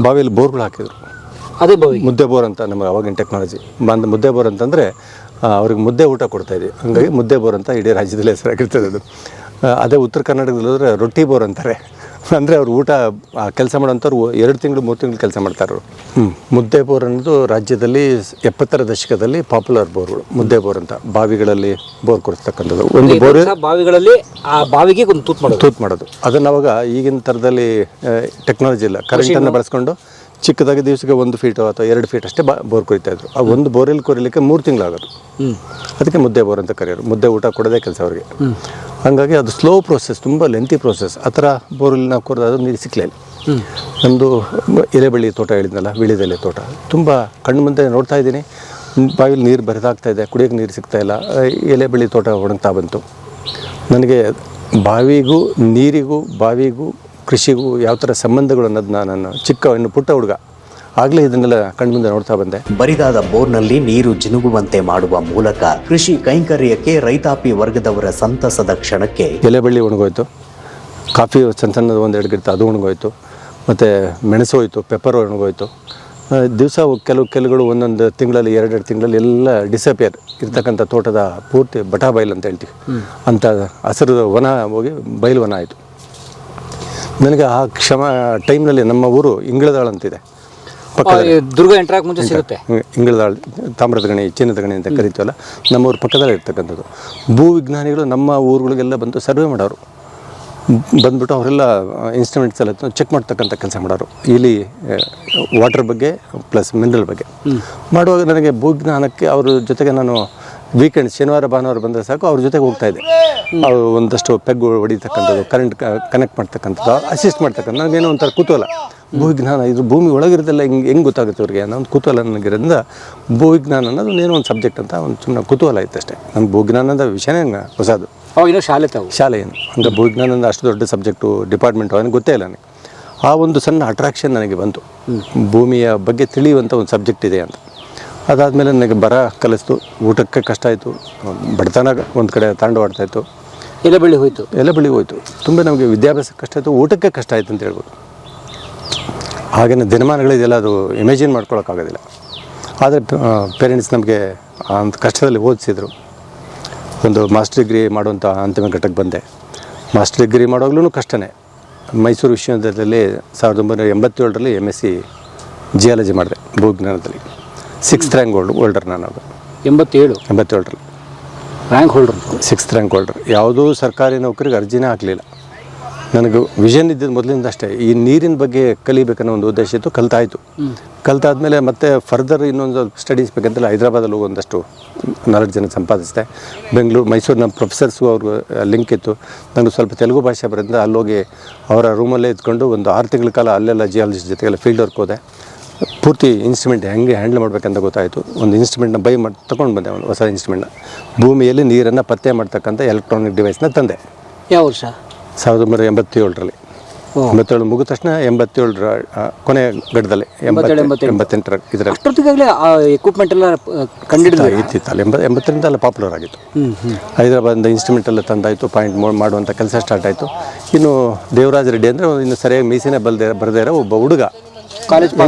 ಬಾವಿಯಲ್ಲಿ ಬೋರ್ಗಳು ಹಾಕಿದ್ರು. ಅದೇ ಬಾವಿ ಮುದ್ದೆ ಬೋರ್ ಅಂತ, ನಮಗೆ ಅವಾಗಿನ ಟೆಕ್ನಾಲಜಿ ಮುದ್ದೆ ಬೋರ್ ಅಂತಂದರೆ ಅವ್ರಿಗೆ ಮುದ್ದೆ ಊಟ ಕೊಡ್ತಾಯಿದ್ವಿ. ಹಂಗಾಗಿ ಮುದ್ದೆ ಬೋರ್ ಅಂತ ಇಡೀ ರಾಜ್ಯದಲ್ಲಿ ಹೆಸರಾಗಿರ್ತದೆ ಅದು. ಅದೇ ಉತ್ತರ ಕರ್ನಾಟಕದಲ್ಲಿ ಹೋದರೆ ರೊಟ್ಟಿ ಬೋರ್ ಅಂತಾರೆ. ಅಂದರೆ ಅವ್ರು ಊಟ ಕೆಲಸ ಮಾಡೋಂಥವ್ರು 2 ತಿಂಗಳು 3 ತಿಂಗಳು ಕೆಲಸ ಮಾಡ್ತಾರೆ. ಮುದ್ದೆ ಬೋರ್ ಅನ್ನೋದು ರಾಜ್ಯದಲ್ಲಿ 70ರ ದಶಕದಲ್ಲಿ ಪಾಪ್ಯುಲರ್ ಬೋರ್ಗಳು. ಮುದ್ದೆ ಬೋರ್ ಅಂತ ಬಾವಿಗಳಲ್ಲಿ ಬೋರ್ ಕೊಡಿಸ್ತಕ್ಕಂಥದ್ದು. ಒಂದು ಬೋರ್ ಬಾವಿಗಳಲ್ಲಿ ಆ ಬಾವಿಗೆ ಒಂದು ತೂತ್ ಮಾಡೋದು. ಅದನ್ನು ಅವಾಗ ಈಗಿನ ಥರದಲ್ಲಿ ಟೆಕ್ನಾಲಜಿ ಇಲ್ಲ. ಕರೆಂಟನ್ನು ಬಳಸ್ಕೊಂಡು ಚಿಕ್ಕದಾಗಿ ದಿವಸಕ್ಕೆ 1 ಫೀಟು ಅಥವಾ 2 ಫೀಟ್ ಅಷ್ಟೇ ಬೋರ್ ಕೊರಿತಾಯಿದ್ರು. ಆ ಒಂದು ಬೋರಲ್ಲಿ ಕೊರಿಲಿಕ್ಕೆ 3 ತಿಂಗಳಾಗೋದು. ಅದಕ್ಕೆ ಮುದ್ದೆ ಬೋರ್ ಅಂತ ಕರೆಯೋರು. ಮುದ್ದೆ ಊಟ ಕೊಡೋದೇ ಕೆಲಸ ಅವ್ರಿಗೆ. ಹಾಗಾಗಿ ಅದು ಸ್ಲೋ ಪ್ರೋಸೆಸ್, ತುಂಬ ಲೆಂತಿ ಪ್ರೋಸೆಸ್. ಆ ಥರ ಬೋರಲ್ಲಿ ನಾವು ಕೊರಿದಾದ್ರೂ ನೀರು ಸಿಕ್ಕಲಿಲ್ಲ. ನಮ್ಮದು ಎಲೆಬಳ್ಳಿ ತೋಟ ಹೇಳಿದ್ನಲ್ಲ, ವೀಳ್ಯದೆಲೆ ತೋಟ, ತುಂಬ ಕಣ್ಣು ಮುಂದೆ ನೋಡ್ತಾ ಇದ್ದೀನಿ. ಬಾವಿಲಿ ನೀರು ಬರಿದಾಗ್ತಾ ಇದೆ, ಕುಡಿಯೋಕ್ಕೆ ನೀರು ಸಿಗ್ತಾಯಿಲ್ಲ. ಎಲೆಬಳ್ಳಿ ತೋಟ ಒಣಗ್ತಾ ಬಂತು. ನನಗೆ ಬಾವಿಗೂ ನೀರಿಗೂ ಬಾವಿಗೂ ಕೃಷಿಗೂ ಯಾವ ಥರ ಸಂಬಂಧಗಳು ಅನ್ನೋದನ್ನ ನಾನು ಇನ್ನು ಪುಟ್ಟ ಹುಡುಗ ಆಗಲೇ ಇದನ್ನೆಲ್ಲ ಕಣ್ಮುಂದೆ ನೋಡ್ತಾ ಬಂದೆ. ಬರಿದಾದ ಬೋರ್ನಲ್ಲಿ ನೀರು ಜಿನುಗುವಂತೆ ಮಾಡುವ ಮೂಲಕ ಕೃಷಿ ಕೈಂಕರ್ಯಕ್ಕೆ ರೈತಾಪಿ ವರ್ಗದವರ ಸಂತಸದ ಕ್ಷಣಕ್ಕೆ ಎಲೆಬಳ್ಳಿ ಒಣಗೋಯ್ತು, ಕಾಫಿ ಸಣ್ಣದ 1-2 ಗಿಡ ಅದು ಒಣಗೋಯ್ತು, ಮತ್ತು ಮೆಣಸು ಹೋಯ್ತು, ಪೆಪ್ಪರ್ ಒಣಗೋಯ್ತು. ದಿವಸ ಕೆಲವುಗಳು ಒಂದೊಂದು ತಿಂಗಳಲ್ಲಿ 2 ತಿಂಗಳಲ್ಲಿ ಎಲ್ಲ ಡಿಸಪಿಯರ್ ಇರ್ತಕ್ಕಂಥ ತೋಟದ ಪೂರ್ತಿ ಬಟಾ ಬಯಲು ಅಂತ ಹೇಳ್ತೀವಿ, ಅಂಥ ಹಸಿರು ವನ ಹೋಗಿ ಬಯಲು ವನ ಆಯಿತು. ನನಗೆ ಆ ಟೈಮ್ನಲ್ಲಿ ನಮ್ಮ ಊರು ಇಂಗಳದಾಳು ಅಂತಿದೆ ಪಕ್ಕದಲ್ಲಿ, ದುರ್ಗ ಎಂಟ್ರಾಕ್ ಮುಂಚೆ ಸಿಗುತ್ತೆ. ಇಂಗಳದಾಳು, ತಾಮ್ರದ ಗಣಿ, ಚಿನ್ನದ ಗಣಿ ಅಂತ ಕರಿತೀವಲ್ಲ, ನಮ್ಮ ಊರು ಪಕ್ಕದಲ್ಲೇ ಇರ್ತಕ್ಕಂಥದ್ದು. ಭೂ ವಿಜ್ಞಾನಿಗಳು ನಮ್ಮ ಊರುಗಳಿಗೆಲ್ಲ ಬಂದು ಸರ್ವೆ ಮಾಡೋರು, ಬಂದ್ಬಿಟ್ಟು ಅವರೆಲ್ಲ ಇನ್ಸ್ಟ್ರೂಮೆಂಟ್ಸ್ ಎಲ್ಲ ಚೆಕ್ ಮಾಡ್ತಕ್ಕಂಥ ಕೆಲಸ ಮಾಡೋರು, ಇಲ್ಲಿ ವಾಟರ್ ಬಗ್ಗೆ ಪ್ಲಸ್ ಮಿನರಲ್ ಬಗ್ಗೆ ಮಾಡುವಾಗ ನನಗೆ ಭೂಜ್ಞಾನಕ್ಕೆ ಅವ್ರ ಜೊತೆಗೆ ನಾನು ವೀಕೆಂಡ್ ಶನಿವಾರ ಭಾನುವಾರ ಬಂದರೆ ಸಾಕು ಅವ್ರ ಜೊತೆಗೆ ಹೋಗ್ತಾಯಿದ್ದೆ. ಅವರು ಒಂದಷ್ಟು ಪೆಗ್ ಹೊಡಿತಕ್ಕಂಥದ್ದು, ಕರೆಂಟ್ ಕನೆಕ್ಟ್ ಮಾಡ್ತಕ್ಕಂಥದ್ದು, ಅಸಿಸ್ಟ್ ಮಾಡ್ತಕ್ಕಂಥ ನನಗೇನೋ ಒಂಥರ ಕುತೂಹಲ. ಭೂವಿಜ್ಞಾನ ಇದು ಭೂಮಿ ಒಳಗಿರೋದೆಲ್ಲ ಹೆಂಗೆ ಗೊತ್ತಾಗುತ್ತೆ ಅವ್ರಿಗೆ ಅನ್ನೋ ಒಂದು ಕುತೂಹಲ ನನಗಿರೋದ್ರಿಂದ ಭೂವಿಜ್ಞಾನ ಅನ್ನೋದು ಏನೋ ಒಂದು ಸಬ್ಜೆಕ್ಟ್ ಅಂತ ಒಂದು ಸುಮ್ಮನೆ ಕುತೂಹಲ ಇತ್ತು ಅಷ್ಟೇ. ನನ್ನ ಭೂವಿಜ್ಞಾನದ ವಿಷಯನೇ ಹಂಗೆ ಹೊಸದು. ಇನ್ನೂ ಶಾಲೆ ಏನು ಹಂಗೆ ಭೂವಿಜ್ಞಾನದ ಅಷ್ಟು ದೊಡ್ಡ ಸಬ್ಜೆಕ್ಟು ಡಿಪಾರ್ಟ್ಮೆಂಟು ನನಗೆ ಗೊತ್ತೇ ಇಲ್ಲ ನನಗೆ. ಆ ಒಂದು ಸಣ್ಣ ಅಟ್ರಾಕ್ಷನ್ ನನಗೆ ಬಂತು, ಭೂಮಿಯ ಬಗ್ಗೆ ತಿಳಿಯುವಂಥ ಒಂದು ಸಬ್ಜೆಕ್ಟ್ ಇದೆ ಅಂತ. ಅದಾದಮೇಲೆ ನನಗೆ ಬರ ಕಲಿಸ್ತು, ಊಟಕ್ಕೆ ಕಷ್ಟ ಆಯಿತು, ಬಡತನ ಒಂದು ಕಡೆ ತಾಂಡವಾಡ್ತಾಯಿತ್ತು, ಎಲ್ಲ ಬೆಳಿ ಹೋಯಿತು. ತುಂಬ ನಮಗೆ ವಿದ್ಯಾಭ್ಯಾಸ ಕಷ್ಟ ಆಯಿತು, ಊಟಕ್ಕೆ ಕಷ್ಟ ಆಯಿತು ಅಂತ ಹೇಳ್ಬೋದು. ಹಾಗೆಯೇ ದಿನಮಾನಗಳಿದೆಲ್ಲ ಅದು ಇಮ್ಯಾಜಿನ್ ಮಾಡ್ಕೊಳಕ್ಕಾಗೋದಿಲ್ಲ. ಆದರೆ ಪೇರೆಂಟ್ಸ್ ನಮಗೆ ಅಂಥ ಕಷ್ಟದಲ್ಲಿ ಓದಿಸಿದ್ರು. ಒಂದು ಮಾಸ್ಟರ್ ಡಿಗ್ರಿ ಮಾಡುವಂಥ ಅಂತಿಮ ಘಟ್ಟಕ್ಕೆ ಬಂದೆ. ಮಾಸ್ಟರ್ ಡಿಗ್ರಿ ಮಾಡುವಾಗಲೂ ಕಷ್ಟನೇ. ಮೈಸೂರು ವಿಶ್ವವಿದ್ಯಾಲಯದಲ್ಲಿ 1987ರಲ್ಲಿ MSc ಜಿಯಾಲಜಿ ಮಾಡಿದೆ ಭೂವಿಜ್ಞಾನದಲ್ಲಿ. 6th ರ್ಯಾಂಕ್ ಹೋಲ್ಡರ್ ನಾನು. ಅದು 87ರಲ್ಲಿ rank holder, 6th rank holder. ಯಾವುದೂ ಸರ್ಕಾರಿ ನೌಕರಿಗೆ ಅರ್ಜಿನೇ ಹಾಕಲಿಲ್ಲ. ನನಗೆ ವಿಷನ್ ಇದ್ದಿದ್ದು ಮೊದಲಿಂದ ಅಷ್ಟೇ, ಈ ನೀರಿನ ಬಗ್ಗೆ ಕಲಿಬೇಕನ್ನೋ ಒಂದು ಉದ್ದೇಶ ಇತ್ತು. ಕಲ್ತಾದ್ಮೇಲೆ ಮತ್ತೆ ಫರ್ದರ್ ಇನ್ನೊಂದು ಸ್ಟಡೀಸ್ ಬೇಕಂತೇಳಿ ಹೈದರಾಬಾದಲ್ಲಿ ಹೋಗಿ ಒಂದಷ್ಟು 4 ಜನ ಸಂಪಾದಿಸಿದೆ. ಬೆಂಗಳೂರು, ಮೈಸೂರು ನಮ್ಮ ಪ್ರೊಫೆಸರ್ಸ್ಗೂ ಅವ್ರಿಗೂ ಲಿಂಕ್ ಇತ್ತು. ನನಗೆ ಸ್ವಲ್ಪ ತೆಲುಗು ಭಾಷೆ ಬರೋದ್ರಿಂದ ಅಲ್ಲೋಗಿ ಅವರ ರೂಮಲ್ಲೇ ಇದ್ಕೊಂಡು ಒಂದು 6 ತಿಂಗಳ ಕಾಲ ಅಲ್ಲೆಲ್ಲ ಜಿಯಾಲಜಿಸ್ಟ್ ಜೊತೆಗೆಲ್ಲ ಫೀಲ್ಡ್ ವರ್ಕ್ ಹೋದೆ. ಪೂರ್ತಿ ಇನ್ಸ್ಟ್ರೂಮೆಂಟ್ ಹೆಂಗೆ ಹ್ಯಾಂಡಲ್ ಮಾಡಬೇಕಂತ ಗೊತ್ತಾಯಿತು. ಒಂದು ಇನ್ಸ್ಟ್ರೂಮೆಂಟ್ನ ತೊಗೊಂಡು ಬಂದೆ, ಒಂದು ಹೊಸ ಇನ್ಸ್ಟ್ರೂಮೆಂಟ್ನ. ಭೂಮಿಯಲ್ಲಿ ನೀರನ್ನು ಪತ್ತೆ ಮಾಡ್ತಕ್ಕಂಥ ಎಲೆಕ್ಟ್ರಾನಿಕ್ ಡಿವೈಸ್ನ ತಂದೆ. ಯಾವ ವರ್ಷ? 1987ರಲ್ಲಿ. 87 ಮುಗಿದ ತಕ್ಷಣ 87ರ ಕೊನೆ ಘಟ್ಟದಲ್ಲಿ 88ರ ಇದರಲ್ಲಿ ಅಷ್ಟೊತ್ತಿಗಾಗಲೇ ಎಕ್ವಿಪ್ಮೆಂಟ್ ಎಲ್ಲ ಇತ್ತಿತ್ತಲ್ಲ. 80ರಿಂದ ಎಲ್ಲ ಪಾಪ್ಯುಲರ್ ಆಗಿತ್ತು. ಹೈದರಾಬಾದಿಂದ ಇನ್ಸ್ಟ್ರೂಮೆಂಟ್ ಎಲ್ಲ ತಂದಾಯಿತು, ಪಾಯಿಂಟ್ ಮಾಡುವಂಥ ಕೆಲಸ ಸ್ಟಾರ್ಟ್ ಆಯಿತು. ಇನ್ನು ದೇವರಾಜ ರೆಡ್ಡಿ ಅಂದರೆ ಇನ್ನು ಸರಿಯಾಗಿ ಮೀಸಿನೇ ಬರದೇ ಇರೋ ಒಬ್ಬ ಹುಡುಗ,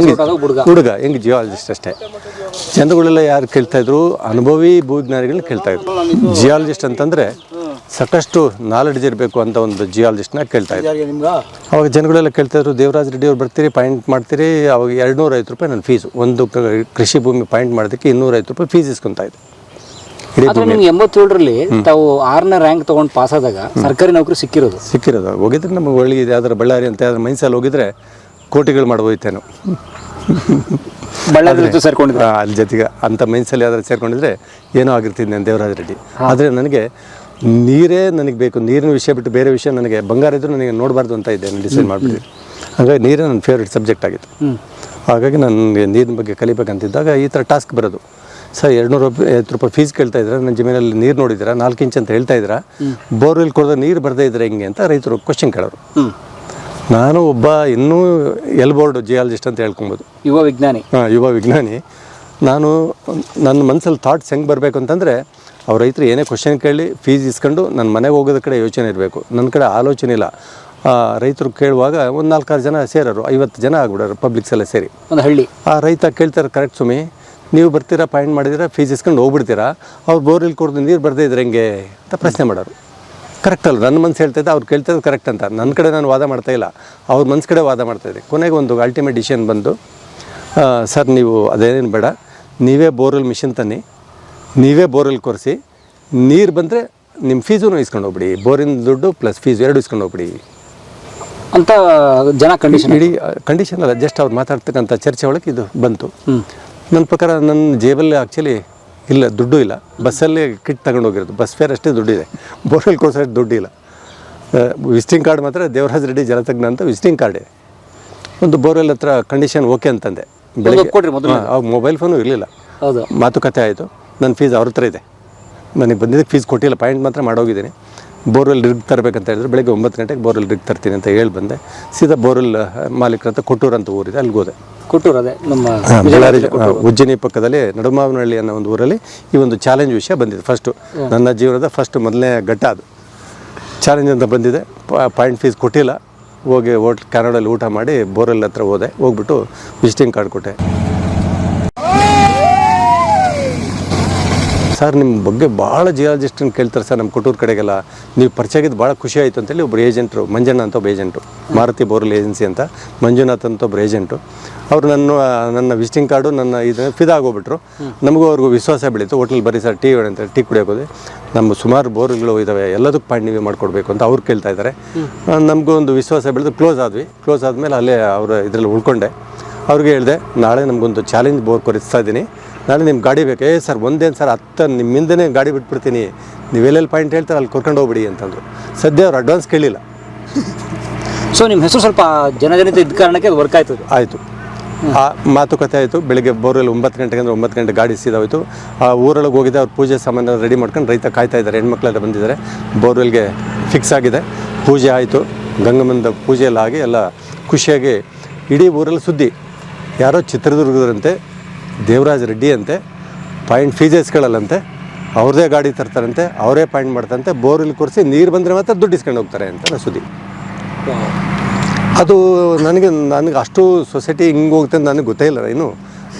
ಹೆಂಗೆ ಜಿಯಾಲಜಿಸ್ಟ್ ಅಷ್ಟೇ. ಜನಗಳೆಲ್ಲ ಯಾರು ಕೇಳ್ತಾಯಿದ್ರು? ಅನುಭವಿ ಭೂವಿಜ್ಞಾನಿಗಳನ್ನ ಕೇಳ್ತಾಯಿದ್ರು. ಜಿಯಾಲಜಿಸ್ಟ್ ಅಂತಂದರೆ ಸಾಕಷ್ಟು ನಾಲೆಡ್ಜ್ ಇರಬೇಕು ಅಂತ ಒಂದು ಜಿಯಾಲಜಿಸ್ಟ್ನ ಕೇಳ್ತಾಯಿದ್ರು. ಅವಾಗ ಜನಗಳೆಲ್ಲ ಕೇಳ್ತಾಯಿದ್ರು, ದೇವರಾಜ ರೆಡ್ಡಿ ಅವ್ರು ಬರ್ತೀರಿ, ಪಾಯಿಂಟ್ ಮಾಡ್ತೀರಿ. ಅವಾಗ 250 ರೂಪಾಯಿ ನನ್ನ ಫೀಸು. ಒಂದು ಕೃಷಿ ಭೂಮಿ ಪಾಯಿಂಟ್ ಮಾಡೋದಕ್ಕೆ 250 ರೂಪಾಯಿ ಫೀಸ್ ಇಸ್ಕೊತಾಯಿದ್ರು. 87ರಲ್ಲಿ ತಾವು 6ನೇ ರ್ಯಾಂಕ್ ತೊಗೊಂಡು ಪಾಸ್ ಆದಾಗ ಸರ್ಕಾರಿ ನೌಕರಿ ಸಿಕ್ಕಿರೋದು ಹೋಗಿದ್ರೆ ನಮಗೆ ಒಳ್ಳೆ ಯಾವ್ದಾರು ಬಳ್ಳಾರಿ ಅಂತ ಯಾವ್ದಾರು ಮೈನ್ಸಲ್ಲಿ ಹೋಗಿದ್ರೆ ಕೋಟಿಗಳು ಮಾಡ್ಬೋಯ್ತೇನೋ. ಬಳ್ಳಾರಿ ಸೇರ್ಕೊಂಡಿದ್ರೆ ಅಲ್ಲಿ ಜೊತೆಗೆ ಅಂಥ ಮೈನ್ಸಲ್ಲಿ ಯಾವ್ದಾರು ಸೇರ್ಕೊಂಡಿದ್ರೆ ಏನೋ ಆಗಿರ್ತಿದ್ದೆ ನಾನು ದೇವರಾಜ ರೆಡ್ಡಿ. ಆದರೆ ನನಗೆ ನೀರೇ ನನಗೆ ಬೇಕು. ನೀರಿನ ವಿಷಯ ಬಿಟ್ಟು ಬೇರೆ ವಿಷಯ ನನಗೆ ಬಂಗಾರ ಇದ್ದರೂ ನನಗೆ ನೋಡಬಾರ್ದು ಅಂತ ಇದ್ದೆ, ನಾನು ಡಿಸೈಡ್ ಮಾಡಿಬಿಟ್ಟಿದ್ದೆ. ಹಾಗಾಗಿ ನೀರೇ ನನ್ನ ಫೇವ್ರೇಟ್ ಸಬ್ಜೆಕ್ಟ್ ಆಗಿತ್ತು. ಹಾಗಾಗಿ ನನಗೆ ನೀರಿನ ಬಗ್ಗೆ ಕಲಿಬೇಕಂತಿದ್ದಾಗ ಈ ಥರ ಟಾಸ್ಕ್ ಬರೋದು. ಸರ್ 250 ರೂಪಾಯಿ ಫೀಸ್ ಕೇಳ್ತಾ ಇದ್ದೀರಾ, ನನ್ನ ಜಮೀನಲ್ಲಿ ನೀರು ನೋಡಿದ್ದೀರಾ, 4 ಇಂಚ್ ಅಂತ ಹೇಳ್ತಾ ಇದ್ದೀರಾ, ಬೋರ್ವೆಲ್ ಕೊಡೋದು ನೀರು ಬರದೇ ಇದ್ರೆ ಹೆಂಗೆ ಅಂತ ರೈತರು ಕ್ವಶನ್ ಕೇಳೋರು. ನಾನು ಒಬ್ಬ ಇನ್ನೂ ಎಲ್ಬೋರ್ಡ್ ಜಿಯಾಲಜಿಸ್ಟ್ ಅಂತ ಹೇಳ್ಕೊಬೋದು, ಯುವ ವಿಜ್ಞಾನಿ. ನಾನು ನನ್ನ ಮನಸ್ಸಲ್ಲಿ ಥಾಟ್ಸ್ ಹೆಂಗೆ ಬರಬೇಕು ಅಂತಂದರೆ, ಅವ್ರ ರೈತರು ಏನೇ ಕ್ವಶನ್ ಕೇಳಿ ಫೀಸ್ ಇಸ್ಕೊಂಡು ನನ್ನ ಮನೆಗೆ ಹೋಗೋದ ಕಡೆ ಯೋಚನೆ ಇರಬೇಕು, ನನ್ನ ಕಡೆ ಆಲೋಚನೆ ಇಲ್ಲ. ರೈತರು ಕೇಳುವಾಗ ಒಂದು 4-6 ಜನ ಸೇರೋರು, 50 ಜನ ಆಗ್ಬಿಡೋರು ಪಬ್ಲಿಕ್ಸ್ ಎಲ್ಲ ಸೇರಿ ಒಂದು ಹಳ್ಳಿ. ಆ ರೈತ ಕೇಳ್ತಾರೆ, ಕರೆಕ್ಟ್ ಸುಮಿ, ನೀವು ಬರ್ತೀರಾ, ಪಾಯಿಂಟ್ ಮಾಡಿದ್ದೀರಾ, ಫೀಸ್ ಇಸ್ಕೊಂಡು ಹೋಗ್ಬಿಡ್ತೀರಾ, ಅವ್ರು ಬೋರ್ವೆಲ್ ಕೊಡೋದು ನೀರು ಬರದೇ ಇದ್ರೆ ಹೆಂಗೆ ಅಂತ ಪ್ರಶ್ನೆ ಮಾಡೋರು. ಕರೆಕ್ಟ್ ಅಲ್ಲ, ನನ್ನ ಮನಸ್ಸು ಹೇಳ್ತಾಯಿದ್ದೆ, ಅವ್ರು ಕೇಳ್ತಾಯಿದ್ದು ಕರೆಕ್ಟ್ ಅಂತ. ನನ್ನ ಕಡೆ ನಾನು ವಾದ ಮಾಡ್ತಾಯಿಲ್ಲ, ಅವ್ರ ಮನಸ್ಸು ಕಡೆ ವಾದ ಮಾಡ್ತಾಯಿದ್ದೆ. ಕೊನೆಗೆ ಒಂದು ಅಲ್ಟಿಮೇಟ್ ಡಿಸಿಷನ್ ಬಂದು, ಸರ್ ನೀವು ಅದೇನೇನು ಬೇಡ, ನೀವೇ ಬೋರ್ವೆಲ್ ಮಿಷಿನ್ ತನ್ನಿ, ನೀವೇ ಬೋರ್ವೆಲ್ ಕೊರೆಸಿ, ನೀರು ಬಂದರೆ ನಿಮ್ಮ ಫೀಸೂ ಇಸ್ಕೊಂಡು ಹೋಗ್ಬಿಡಿ, ಬೋರಿನ ದುಡ್ಡು ಪ್ಲಸ್ ಫೀಸ್ 2 ಇಸ್ಕೊಂಡು ಹೋಗ್ಬಿಡಿ ಅಂತ ಜನ ಕಂಡೀಷನ್. ಇಡೀ ಕಂಡೀಷನ್ ಅಲ್ಲ, ಜಸ್ಟ್ ಅವ್ರು ಮಾತಾಡ್ತಕ್ಕಂಥ ಚರ್ಚೆ ಒಳಗೆ ಇದು ಬಂತು. ನನ್ನ ಪ್ರಕಾರ ನನ್ನ ಜೇಬಲ್ಲಿ ಆ್ಯಕ್ಚುಲಿ ಇಲ್ಲ, ದುಡ್ಡು ಇಲ್ಲ. ಬಸ್ಸಲ್ಲೇ ಕಿಟ್ ತಗೊಂಡೋಗಿರೋದು, ಬಸ್ ಫೇರ್ ಅಷ್ಟೇ ದುಡ್ಡಿದೆ, ಬೋರ್ವೆಲ್ ಕೊಡ್ಸೋಷ್ಟು ದುಡ್ಡಿಲ್ಲ. ವಿಸಿಟಿಂಗ್ ಕಾರ್ಡ್ ಮಾತ್ರ ದೇವರಾಜ ರೆಡ್ಡಿ ಜಲತಜ್ಞ ಅಂತ ವಿಸಿಟಿಂಗ್ ಕಾರ್ಡ್ ಇದೆ. ಒಂದು ಬೋರ್ವೆಲ್ ಹತ್ರ ಕಂಡೀಷನ್ ಓಕೆ ಅಂತಂದೆ. ಬೆಳಗ್ಗೆ ಅವಾಗ ಮೊಬೈಲ್ ಫೋನು ಇರಲಿಲ್ಲ, ಮಾತುಕತೆ ಆಯಿತು. ನನ್ನ ಫೀಸ್ ಅವ್ರ ಹತ್ರ ಇದೆ, ನನಗೆ ಬಂದಿದ್ದಕ್ಕೆ ಫೀಸ್ ಕೊಟ್ಟಿಲ್ಲ, ಪಾಯಿಂಟ್ ಮಾತ್ರ ಮಾಡೋಗಿದ್ದೀನಿ. ಬೋರ್ವೆಲ್ ರಿಗ್ ತರಬೇಕಂತ ಹೇಳಿದ್ರು. ಬೆಳಗ್ಗೆ 9 ಗಂಟೆಗೆ ಬೋರ್ವೆಲ್ ರಿಗ್ ತರ್ತೀನಿ ಅಂತ ಹೇಳಿ ಬಂದೆ. ಸೀದಾ ಬೋರ್ವೆಲ್ ಮಾಲೀಕರ ಅಂತ ಕೊಟ್ಟೂರು ಅಂತ ಊರಿದೆ, ಅಲ್ಲಿಗೆ ಹೋದೆ. ಕೊಟ್ಟೂರು ಅದೇ ನಮ್ಮ ಬಳ್ಳಾರಿ ಉಜ್ಜಿನಿ ಪಕ್ಕದಲ್ಲಿ ನಡುಮಾವನಹಳ್ಳಿ ಅನ್ನೋ ಒಂದು ಊರಲ್ಲಿ ಈ ಒಂದು ಚಾಲೆಂಜ್ ವಿಷಯ ಬಂದಿದೆ. ಫಸ್ಟು ನನ್ನ ಜೀವನದ ಮೊದಲನೇ ಘಟ್ಟ ಅದು ಚಾಲೆಂಜ್ ಅಂತ ಬಂದಿದೆ. ಪಾಯಿಂಟ್ ಫೀಸ್ ಕೊಟ್ಟಿಲ್ಲ, ಹೋಗಿ ಕ್ಯಾನಡಲ್ಲಿ ಊಟ ಮಾಡಿ ಬೋರ್ವೆಲ್ ಹತ್ರ ಹೋದೆ. ಹೋಗ್ಬಿಟ್ಟು ವಿಸಿಟಿಂಗ್ ಕಾರ್ಡ್ ಕೊಟ್ಟೆ. ಸರ್ ನಿಮ್ಮ ಬಗ್ಗೆ ಭಾಳ ಜಿಯಾಲಜಿಸ್ಟನ್ನು ಕೇಳ್ತಾರೆ ಸರ್ ನಮ್ಮ ಕೊಟ್ಟೂರು ಕಡೆಗೆಲ್ಲ, ನೀವು ಪರಿಚಯ ಆಗಿದ್ದು ಭಾಳ ಖುಷಿ ಆಯಿತು ಅಂತೇಳಿ ಒಬ್ಬರು ಏಜೆಂಟ್ರು, ಮಂಜಣ್ಣ ಅಂತ ಒಬ್ಬ ಏಜೆಂಟು, ಮಾರುತಿ ಬೋರ್ವೆಲ್ ಏಜೆನ್ಸಿ ಅಂತ ಮಂಜುನಾಥ್ ಅಂತ ಒಬ್ಬರು ಏಜೆಂಟು. ಅವರು ನನ್ನ ವಿಸಿಟಿಂಗ್ ಕಾರ್ಡು ನನ್ನ ಇದನ್ನು ಫಿದಾಗೋಗ್ಬಿಟ್ರು. ನಮಗೂ ಅವ್ರಿಗೂ ವಿಶ್ವಾಸ ಬೆಳೀತು. ಹೋಟ್ಲಲ್ಲಿ ಬರೀ ಸರ್ ಟೀ ಅಂತ ಟೀ ಕುಡಿಯೋಕೆ ಹೋದೆ. ನಮ್ಮ ಸುಮಾರು ಬೋರ್ಗಳು ಇದ್ದಾವೆ, ಎಲ್ಲದಕ್ಕೂ ಪಾಯಿಂಟ್ ನೀವೇ ಮಾಡಿಕೊಡ್ಬೇಕು ಅಂತ ಅವ್ರು ಕೇಳ್ತಾ ಇದ್ದಾರೆ. ನಮಗೂ ಒಂದು ವಿಶ್ವಾಸ ಬೆಳೆದು ಕ್ಲೋಸ್ ಆದ್ವಿ. ಕ್ಲೋಸ್ ಆದಮೇಲೆ ಅಲ್ಲೇ ಅವರ ಇದರಲ್ಲಿ ಉಳ್ಕೊಂಡೆ. ಅವ್ರಿಗೆ ಹೇಳಿದೆ, ನಾಳೆ ನಮಗೊಂದು ಚಾಲೆಂಜ್ ಬೋರ್ ಕೊರಿಸ್ತಾ ಇದ್ದೀನಿ, ನಾಳೆ ನಿಮ್ಮ ಗಾಡಿ ಬೇಕು. ಸರ್ ಒಂದೇನು ಸರ್ 10 ನಿಮ್ಮಿಂದನೇ ಗಾಡಿ ಬಿಟ್ಬಿಡ್ತೀನಿ, ನೀವು ಎಲ್ಲೆಲ್ಲಿ ಪಾಯಿಂಟ್ ಹೇಳ್ತಾರೆ ಅಲ್ಲಿ ಕರ್ಕೊಂಡು ಹೋಗ್ಬಿಡಿ ಅಂತಂದರು. ಸದ್ಯ ಅವ್ರು ಅಡ್ವಾನ್ಸ್ ಕೇಳಿಲ್ಲ. ಸೊ ನಿಮ್ಮ ಹೆಸರು ಸ್ವಲ್ಪ ಜನಜನಿತ ಇದ್ದ ಕಾರಣಕ್ಕೆ ಅದು ವರ್ಕ್ ಆಯ್ತದೆ. ಆಯಿತು, ಆ ಮಾತುಕತೆ ಆಯಿತು. ಬೆಳಿಗ್ಗೆ ಬೋರ್ವೆಲ್ 9 ಗಂಟೆಗೆ ಅಂದರೆ 9 ಗಂಟೆ ಗಾಡಿ ಸೀದೋಯ್ತು. ಆ ಊರೊಳಗೆ ಹೋಗಿದೆ. ಅವ್ರು ಪೂಜೆ ಸಾಮಾನು ರೆಡಿ ಮಾಡ್ಕೊಂಡು ರೈತ ಕಾಯ್ತಾ ಇದ್ದಾರೆ. ಹೆಣ್ಮಕ್ಳೆಲ್ಲ ಬಂದಿದ್ದಾರೆ. ಬೋರ್ವೆಲ್ಗೆ ಫಿಕ್ಸ್ ಆಗಿದೆ. ಪೂಜೆ ಆಯಿತು. ಗಂಗಮ್ಮನ ಪೂಜೆ ಎಲ್ಲ ಆಗಿ ಎಲ್ಲ ಖುಷಿಯಾಗಿ ಇಡೀ ಊರಲ್ಲಿ ಸುದ್ದಿ. ಯಾರೋ ಚಿತ್ರದುರ್ಗದಂತೆ ದೇವರಾಜ ರೆಡ್ಡಿ ಅಂತೆ ಪಾಯಿಂಟ್ ಫೀಜಸ್ಗಳಲ್ಲಂತೆ ಅವ್ರದ್ದೇ ಗಾಡಿ ತರ್ತಾರಂತೆ, ಅವರೇ ಪಾಯಿಂಟ್ ಮಾಡ್ತಾರಂತೆ, ಬೋರ್ವೆಲ್ ಕೊರಿಸಿ ನೀರು ಬಂದರೆ ಮಾತ್ರ ದುಡ್ಡು ಇಸ್ಕೊಂಡು ಹೋಗ್ತಾರೆ ಅಂತ ಸುದ್ದಿ. ಅದು ನನಗೆ ಅಷ್ಟು ಸೊಸೈಟಿ ಹಿಂಗೆ ಹೋಗುತ್ತೆ ಅಂತ ನನಗೆ ಗೊತ್ತೇ ಇಲ್ಲ.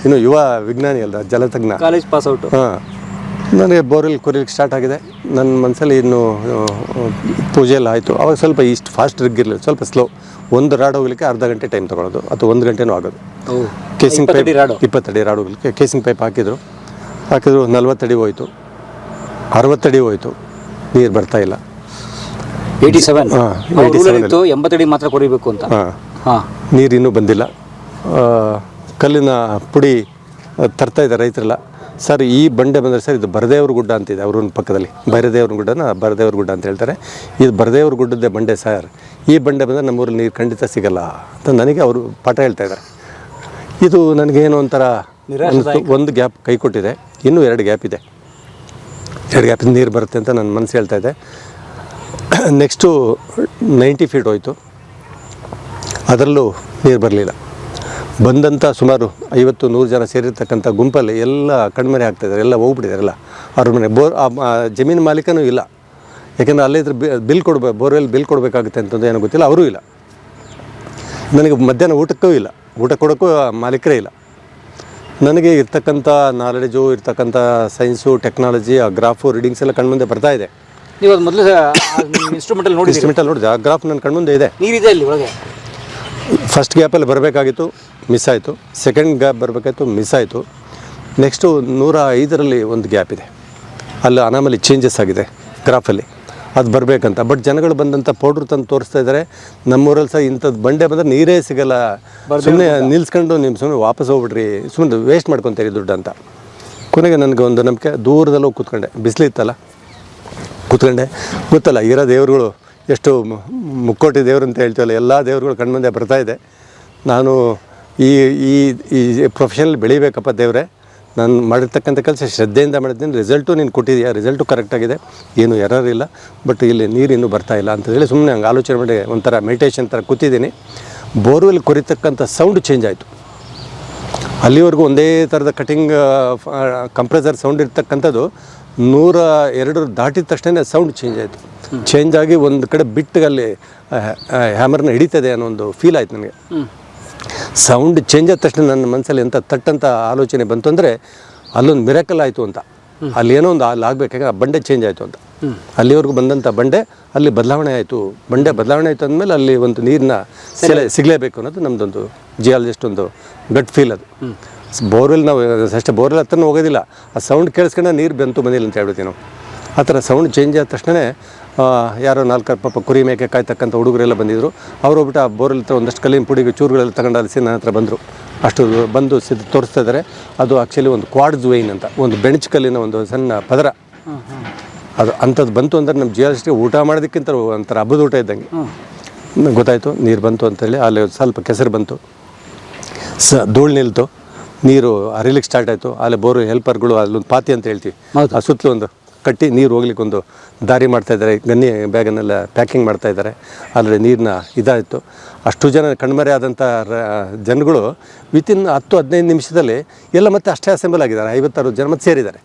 ಇನ್ನು ಯುವ ವಿಜ್ಞಾನಿ ಅಲ್ಲ, ಜಲತಜ್ಞ, ಕಾಲೇಜ್ ಪಾಸ್ ಔಟ್. ಹಾಂ, ನನಗೆ ಬೋರ್ವೆಲ್ ಕೊರಿಲಿಕ್ಕೆ ಸ್ಟಾರ್ಟ್ ಆಗಿದೆ. ನನ್ನ ಮನಸ್ಸಲ್ಲಿ ಇನ್ನು ಪೂಜೆ ಎಲ್ಲ ಆಯಿತು. ಅವಾಗ ಸ್ವಲ್ಪ ಇಷ್ಟು ಫಾಸ್ಟ್ ರಿಗ್ಗಿರಲಿಲ್ಲ, ಸ್ವಲ್ಪ ಸ್ಲೋ. ಒಂದು ರಾಡ್ ಹೋಗ್ಲಿಕ್ಕೆ ಅರ್ಧ ಗಂಟೆ ಟೈಮ್ ತೊಗೊಳೋದು, ಅಥವಾ 1 ಗಂಟೆನೂ ಆಗೋದು. ಕೇಸಿಂಗ್ ಪೈಪ್ 20 ಅಡಿ ರಾಡ್ ಹೋಗ್ಲಿಕ್ಕೆ ಕೇಸಿಂಗ್ ಪೈಪ್ ಹಾಕಿದ್ರು 40 ಅಡಿ ಹೋಯಿತು, 60 ಅಡಿ ಹೋಯಿತು, ನೀರು ಬರ್ತಾ ಇಲ್ಲ. 87 80 ಅಡಿ ಮಾತ್ರ ಕೊರಿಬೇಕು ಅಂತ. ಹಾಂ, ನೀರು ಇನ್ನೂ ಬಂದಿಲ್ಲ. ಕಲ್ಲಿನ ಪುಡಿ ತರ್ತಾ ಇದ್ದಾರೆ ರೈತರೆಲ್ಲ. ಸರ್ ಈ ಬಂಡೆ ಬಂದರೆ ಸರ್ ಇದು ಬರದೇವ್ರ ಗುಡ್ಡ ಅಂತಿದೆ ಅವ್ರನ್ನ ಪಕ್ಕದಲ್ಲಿ, ಬರದೇವ್ರ ಗುಡ್ಡನ ಬರದೇವ್ರ ಗುಡ್ಡ ಅಂತ ಹೇಳ್ತಾರೆ. ಇದು ಬರದೇವ್ರ ಗುಡ್ಡದ್ದೇ ಬಂಡೆ ಸರ್. ಈ ಬಂಡೆ ಬಂದರೆ ನಮ್ಮೂರಲ್ಲಿ ನೀರು ಖಂಡಿತ ಸಿಗಲ್ಲ ಅಂತ ನನಗೆ ಅವರು ಪಾಠ ಹೇಳ್ತಾ ಇದ್ದಾರೆ. ಇದು ನನಗೇನು ಒಂಥರ ಒಂದು ಗ್ಯಾಪ್ ಕೈ ಕೊಟ್ಟಿದೆ, ಇನ್ನೂ 2 ಗ್ಯಾಪ್ ಇದೆ. 2 ಗ್ಯಾಪಿಂದ ನೀರು ಬರುತ್ತೆ ಅಂತ ನನ್ನ ಮನಸ್ಸು ಹೇಳ್ತಾ ಇದೆ. ನೆಕ್ಸ್ಟು 90 ಫೀಟ್ ಹೋಯಿತು, ಅದರಲ್ಲೂ ನೀರು ಬರಲಿಲ್ಲ. ಬಂದಂಥ ಸುಮಾರು 50-100 ಜನ ಸೇರಿರ್ತಕ್ಕಂಥ ಗುಂಪಲ್ಲಿ ಎಲ್ಲ ಕಣ್ಮರೆ ಆಗ್ತಾಯಿದ್ದಾರೆ, ಎಲ್ಲ ಹೋಗ್ಬಿಟ್ಟಿದ್ದಾರೆ. ಎಲ್ಲ ಅವ್ರ ಮನೆ ಜಮೀನು ಮಾಲೀಕನೂ ಇಲ್ಲ. ಯಾಕೆಂದರೆ ಅಲ್ಲೇ ಇದ್ರೆ ಬಿಲ್ ಕೊಡ್ಬೇಕು, ಬೋರ್ವೆಲ್ ಬಿಲ್ ಕೊಡಬೇಕಾಗುತ್ತೆ ಅಂತಂದು ಏನೋ ಗೊತ್ತಿಲ್ಲ, ಅವರೂ ಇಲ್ಲ. ನನಗೆ ಮಧ್ಯಾಹ್ನ ಊಟಕ್ಕೂ ಇಲ್ಲ, ಊಟ ಕೊಡೋಕ್ಕೂ ಮಾಲೀಕರೇ ಇಲ್ಲ. ನನಗೆ ಇರ್ತಕ್ಕಂಥ ನಾಲೆಡ್ಜು, ಇರ್ತಕ್ಕಂಥ ಸೈನ್ಸು, ಟೆಕ್ನಾಲಜಿ, ಆ ಗ್ರಾಫು, ರೀಡಿಂಗ್ಸ್ ಎಲ್ಲ ಕಣ್ಮುಂದೆ ಬರ್ತಾ ಇದೆ. ನೀವು ಅದು ಮೊದಲು ಇನ್ಸ್ಟ್ರೂಮೆಂಟಲ್ಲಿ ನೋಡಿದೆ, ಆ ಗ್ರಾಫ್ ನನ್ನ ಕಣ್ಮುಂದೆ ಇದೆ. ನೀರಿದೆ ಅಲ್ಲಿ ಒಳಗೆ. ಫಸ್ಟ್ ಗ್ಯಾಪಲ್ಲಿ ಬರಬೇಕಾಗಿತ್ತು, ಮಿಸ್ ಆಯಿತು. ಸೆಕೆಂಡ್ ಗ್ಯಾಪ್ ಬರಬೇಕಾಯ್ತು, ಮಿಸ್ ಆಯಿತು. ನೆಕ್ಸ್ಟು 105ರಲ್ಲಿ ಒಂದು ಗ್ಯಾಪ್ ಇದೆ, ಅಲ್ಲಿ ಅನಾಮಲಿ ಚೇಂಜಸ್ ಆಗಿದೆ ಗ್ರಾಫಲ್ಲಿ, ಅದು ಬರಬೇಕಂತ. ಬಟ್ ಜನಗಳು ಬಂದಂಥ ಪೌಡ್ರ್ ತಂದು ತೋರಿಸ್ತಾ ಇದ್ದಾರೆ. ನಮ್ಮೂರಲ್ಲಿ ಸಹ ಇಂಥದ್ದು ಬಂಡೆ ಬಂದರೆ ನೀರೇ ಸಿಗಲ್ಲ, ಸುಮ್ಮನೆ ನಿಲ್ಸ್ಕೊಂಡು ನೀವು ಸುಮ್ಮನೆ ವಾಪಸ್ ಹೋಗ್ಬಿಡ್ರಿ, ಸುಮ್ಮನೆ ವೇಸ್ಟ್ ಮಾಡ್ಕೊತೀರಿ ದುಡ್ಡು ಅಂತ. ಕೊನೆಗೆ ನನಗೆ ಒಂದು ನಂಬಿಕೆ, ದೂರದಲ್ಲೂ ಕೂತ್ಕೊಂಡೆ, ಬಿಸಿಲಿತ್ತಲ್ಲ, ಕೂತ್ಕೊಂಡೆ. ಗೊತ್ತಲ್ಲ, ಇರೋ ದೇವ್ರುಗಳು ಎಷ್ಟು ಮುಕ್ಕೋಟಿ ದೇವ್ರು ಅಂತ ಹೇಳ್ತೀವಲ್ಲ, ಎಲ್ಲ ದೇವ್ರುಗಳು ಕಣ್ಮುಂದೆ ಬರ್ತಾಯಿದೆ. ನಾನು ಈ ಈ ಪ್ರೊಫೆಷನಲ್ಲಿ ಬೆಳಿಬೇಕಪ್ಪ ದೇವರೇ, ನಾನು ಮಾಡಿರ್ತಕ್ಕಂಥ ಕೆಲಸ ಶ್ರದ್ಧೆಯಿಂದ ಮಾಡಿದ್ದೀನಿ, ರಿಸಲ್ಟು ನೀನು ಕೊಟ್ಟಿದೆಯಾ, ರಿಸಲ್ಟು ಕರೆಕ್ಟಾಗಿದೆ, ಏನು ಎರರ್ ಇಲ್ಲ. ಬಟ್ ಇಲ್ಲಿ ನೀರು ಇನ್ನೂ ಬರ್ತಾಯಿಲ್ಲ ಅಂತ ಹೇಳಿ ಸುಮ್ಮನೆ ಹಂಗೆ ಆಲೋಚನೆ ಮಾಡಿ ಒಂಥರ ಮೆಡಿಟೇಷನ್ ಥರ ಕೂತಿದ್ದೀನಿ. ಬೋರ್ವೆಲ್ ಕೊರಿತಕ್ಕಂಥ ಸೌಂಡ್ ಚೇಂಜ್ ಆಯಿತು. ಅಲ್ಲಿವರೆಗೂ ಒಂದೇ ಥರದ ಕಟಿಂಗ್ ಕಂಪ್ರೆಸರ್ ಸೌಂಡ್ ಇರ್ತಕ್ಕಂಥದ್ದು 102 ದಾಟಿದ ತಕ್ಷಣ ಸೌಂಡ್ ಚೇಂಜ್ ಆಯಿತು. ಚೇಂಜ್ ಆಗಿ ಒಂದು ಕಡೆ ಬಿಟ್ಟು ಅಲ್ಲಿ ಹ್ಯಾಮರ್ನ ಹಿಡಿತದೆ ಅನ್ನೋ ಒಂದು ಫೀಲ್ ಆಯ್ತು ನನಗೆ. ಸೌಂಡ್ ಚೇಂಜ್ ಆದ ತಕ್ಷಣ ನನ್ನ ಮನಸ್ಸಲ್ಲಿ ಎಂಥ ತಟ್ಟಂಥ ಆಲೋಚನೆ ಬಂತು ಅಂದರೆ ಅಲ್ಲೊಂದು ಮಿರಾಕಲ್ ಆಯಿತು ಅಂತ, ಅಲ್ಲಿ ಏನೋ ಒಂದು ಅಲ್ಲಿ ಆಗಬೇಕಾಗ ಬಂಡೆ ಚೇಂಜ್ ಆಯಿತು ಅಂತ. ಅಲ್ಲಿವರೆಗೂ ಬಂದಂಥ ಬಂಡೆ ಅಲ್ಲಿ ಬದಲಾವಣೆ ಆಯಿತು. ಬಂಡೆ ಬದಲಾವಣೆ ಆಯಿತು ಅಂದಮೇಲೆ ಅಲ್ಲಿ ಒಂದು ನೀರನ್ನ ಸಿಗಲೇಬೇಕು ಅನ್ನೋದು ನಮ್ಮದೊಂದು ಜಿಯಾಲಜಿಸ್ಟ್ ಒಂದು ಗಟ್ ಫೀಲ್. ಅದು ಬೋರ್ವೆಲ್ ನಾವು ಅಷ್ಟೇ ಬೋರ್ವೆಲ್ ಹತ್ರನೂ ಹೋಗೋದಿಲ್ಲ, ಆ ಸೌಂಡ್ ಕೇಳಿಸ್ಕೊಂಡೆ ನೀರು ಬಂದಿಲ್ಲ ಅಂತ ಹೇಳ್ಬಿಡ್ತೀವಿ ನಾವು. ಆ ಥರ ಸೌಂಡ್ ಚೇಂಜ್ ಆದ ತಕ್ಷಣ ಯಾರೋ 4 ಪಾಪ ಕುರಿ ಮೇಕೆ ಕಾಯ್ತಕ್ಕಂಥ ಹುಡುಗರೆಲ್ಲ ಬಂದಿದ್ದರು. ಅವ್ರು ಹೋಗ್ಬಿಟ್ಟು ಆ ಬೋರ್ವೆಲ್ ಹತ್ರ ಒಂದಷ್ಟು ಕಲ್ಲಿನ ಪುಡಿಗೆ ಚೂರುಗಳೆಲ್ಲ ತಗೊಂಡು ಅಲಿಸಿ ನನ್ನ ಹತ್ರ ಬಂದರು. ಅಷ್ಟು ಬಂದು ತೋರಿಸ್ತಾ ಇದ್ದಾರೆ. ಅದು ಆ್ಯಕ್ಚುಲಿ ಒಂದು ಕ್ವಾಡ್ಸ್ ವೈನ್ ಅಂತ, ಒಂದು ಬೆಣಚ್ ಕಲ್ಲಿನ ಒಂದು ಸಣ್ಣ ಪದರ. ಅದು ಅಂಥದ್ದು ಬಂತು ಅಂದರೆ ನಮ್ಮ ಜಿಯಾಲಜಿಸ್ಟ್ಗೆ ಊಟ ಮಾಡೋದಕ್ಕಿಂತ ಒಂಥರ ಹಬ್ಬದ ಊಟ ಇದ್ದಂಗೆ. ಗೊತ್ತಾಯಿತು ನೀರು ಬಂತು ಅಂತೇಳಿ. ಅಲ್ಲಿ ಸ್ವಲ್ಪ ಕೆಸರು ಬಂತು, ಧೂಳು ನಿಲ್ತು, ನೀರು ಹರಿಲಿಕ್ಕೆ ಸ್ಟಾರ್ಟ್ ಆಯಿತು. ಅಲ್ಲಿ ಬೋರ್ ಹೆಲ್ಪರ್ಗಳು ಅಲ್ಲೊಂದು ಪಾತಿ ಅಂತ ಹೇಳ್ತೀವಿ, ಆ ಸುತ್ತಲೂ ಒಂದು ಕಟ್ಟಿ ನೀರು ಹೋಗ್ಲಿಕ್ಕೆ ಒಂದು ದಾರಿ ಮಾಡ್ತಾಯಿದ್ದಾರೆ. ಗನ್ನಿ ಬ್ಯಾಗನ್ನೆಲ್ಲ ಪ್ಯಾಕಿಂಗ್ ಮಾಡ್ತಾಯಿದ್ದಾರೆ. ಅಲ್ಲಿ ನೀರನ್ನ ಇದಾಯಿತು. ಅಷ್ಟು ಜನ ಕಣ್ಮರೆ ಆದಂಥ ಜನಗಳು ವಿತಿನ್ 10-15 ನಿಮಿಷದಲ್ಲಿ ಎಲ್ಲ ಮತ್ತೆ ಅಷ್ಟೇ ಅಸೆಂಬಲ್ ಆಗಿದ್ದಾರೆ. 50-60 ಜನ ಮತ್ತೆ ಸೇರಿದ್ದಾರೆ.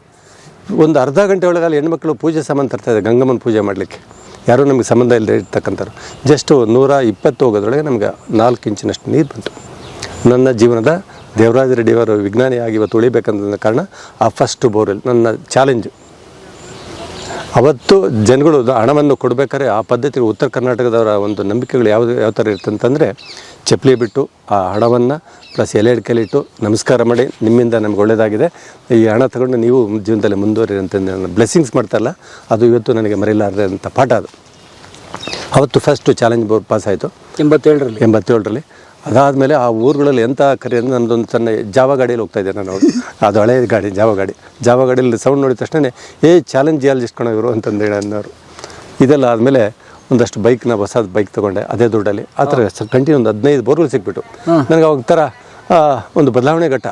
ಒಂದು ಅರ್ಧ ಗಂಟೆ ಒಳಗೆ ಅಲ್ಲಿ ಹೆಣ್ಮಕ್ಳು ಪೂಜೆ ಸಾಮಾನು ತರ್ತಾಯಿದ್ದಾರೆ ಗಂಗಮ್ಮನ ಪೂಜೆ ಮಾಡಲಿಕ್ಕೆ. ಯಾರೂ ನಮಗೆ ಸಂಬಂಧ ಇಲ್ಲದೆ ಇರ್ತಕ್ಕಂಥವ್ರು. ಜಸ್ಟ್ 120 ಹೋಗೋದ್ರೊಳಗೆ ನಮ್ಗೆ 4 ಇಂಚಿನಷ್ಟು ನೀರು ಬಂತು. ನನ್ನ ಜೀವನದ ದೇವರಾಜ ರೆಡ್ಡಿಯವರು ವಿಜ್ಞಾನಿಯಾಗಿ ಇವತ್ತು ಉಳಿಬೇಕಂತ ಕಾರಣ ಆ ಫಸ್ಟ್ ಬೋರ್ವೆಲ್ ನನ್ನ ಚಾಲೆಂಜ್. ಅವತ್ತು ಜನಗಳು ಹಣವನ್ನು ಕೊಡಬೇಕಾದ್ರೆ ಆ ಪದ್ಧತಿ ಉತ್ತರ ಕರ್ನಾಟಕದವರ ಒಂದು ನಂಬಿಕೆಗಳು ಯಾವ ಥರ ಇರ್ತಂತಂದರೆ, ಚಪ್ಪಲಿ ಬಿಟ್ಟು ಆ ಹಣವನ್ನು ಪ್ಲಸ್ ಎಲೆ ಅಡಿಕೆಲಿಟ್ಟು ನಮಸ್ಕಾರ ಮಾಡಿ, ನಿಮ್ಮಿಂದ ನಮ್ಗೆ ಒಳ್ಳೆಯದಾಗಿದೆ, ಈ ಹಣ ತಗೊಂಡು ನೀವು ಜೀವನದಲ್ಲಿ ಮುಂದುವರಿ ಅಂತ ಬ್ಲೆಸ್ಸಿಂಗ್ಸ್ ಮಾಡ್ತಾರಲ್ಲ, ಅದು ಇವತ್ತು ನನಗೆ ಮರೆಯಲಾರದೆ ಅಂತ ಪಾಠ ಅದು. ಅವತ್ತು ಫಸ್ಟು ಚಾಲೆಂಜ್ ಬೋರ್ಡ್ ಪಾಸ್ ಆಯಿತು 87ರಲ್ಲಿ. ಅದಾದಮೇಲೆ ಆ ಊರುಗಳಲ್ಲಿ ಎಂಥ ಕರೆ ಅಂದರೆ ನನ್ನದೊಂದು ಸಣ್ಣ ಜಾವ ಗಾಡಿಯಲ್ಲಿ ಹೋಗ್ತಾಯಿದ್ದೆ ನಾನು. ಅದು ಹಳೆಯ ಗಾಡಿ, ಜಾವ ಗಾಡಿಯಲ್ಲಿ ಸೌಂಡ್ ನೋಡಿದ ತಕ್ಷಣ ಚಾಲೆಂಜ್ ಜಿಯಾಲಜಿಸ್ಟ್ ಕಣೋ ಇವರು ಅಂತಂದೇಳಿ ಅನ್ನೋರು. ಇದೆಲ್ಲ ಆದಮೇಲೆ ಒಂದಷ್ಟು ಬೈಕ್ನ ಹೊಸದು ಬೈಕ್ ತೊಗೊಂಡೆ ಅದೇ ದುಡ್ಡಲ್ಲಿ. ಆ ಥರ ಕಂಟಿನ್ಯೂ ಒಂದು 15 ಬೋರ್ಗಳು ಸಿಕ್ಬಿಟ್ಟು ನನಗೆ ಅವಾಗ ಥರ ಒಂದು ಬದಲಾವಣೆ ಘಟ್ಟ.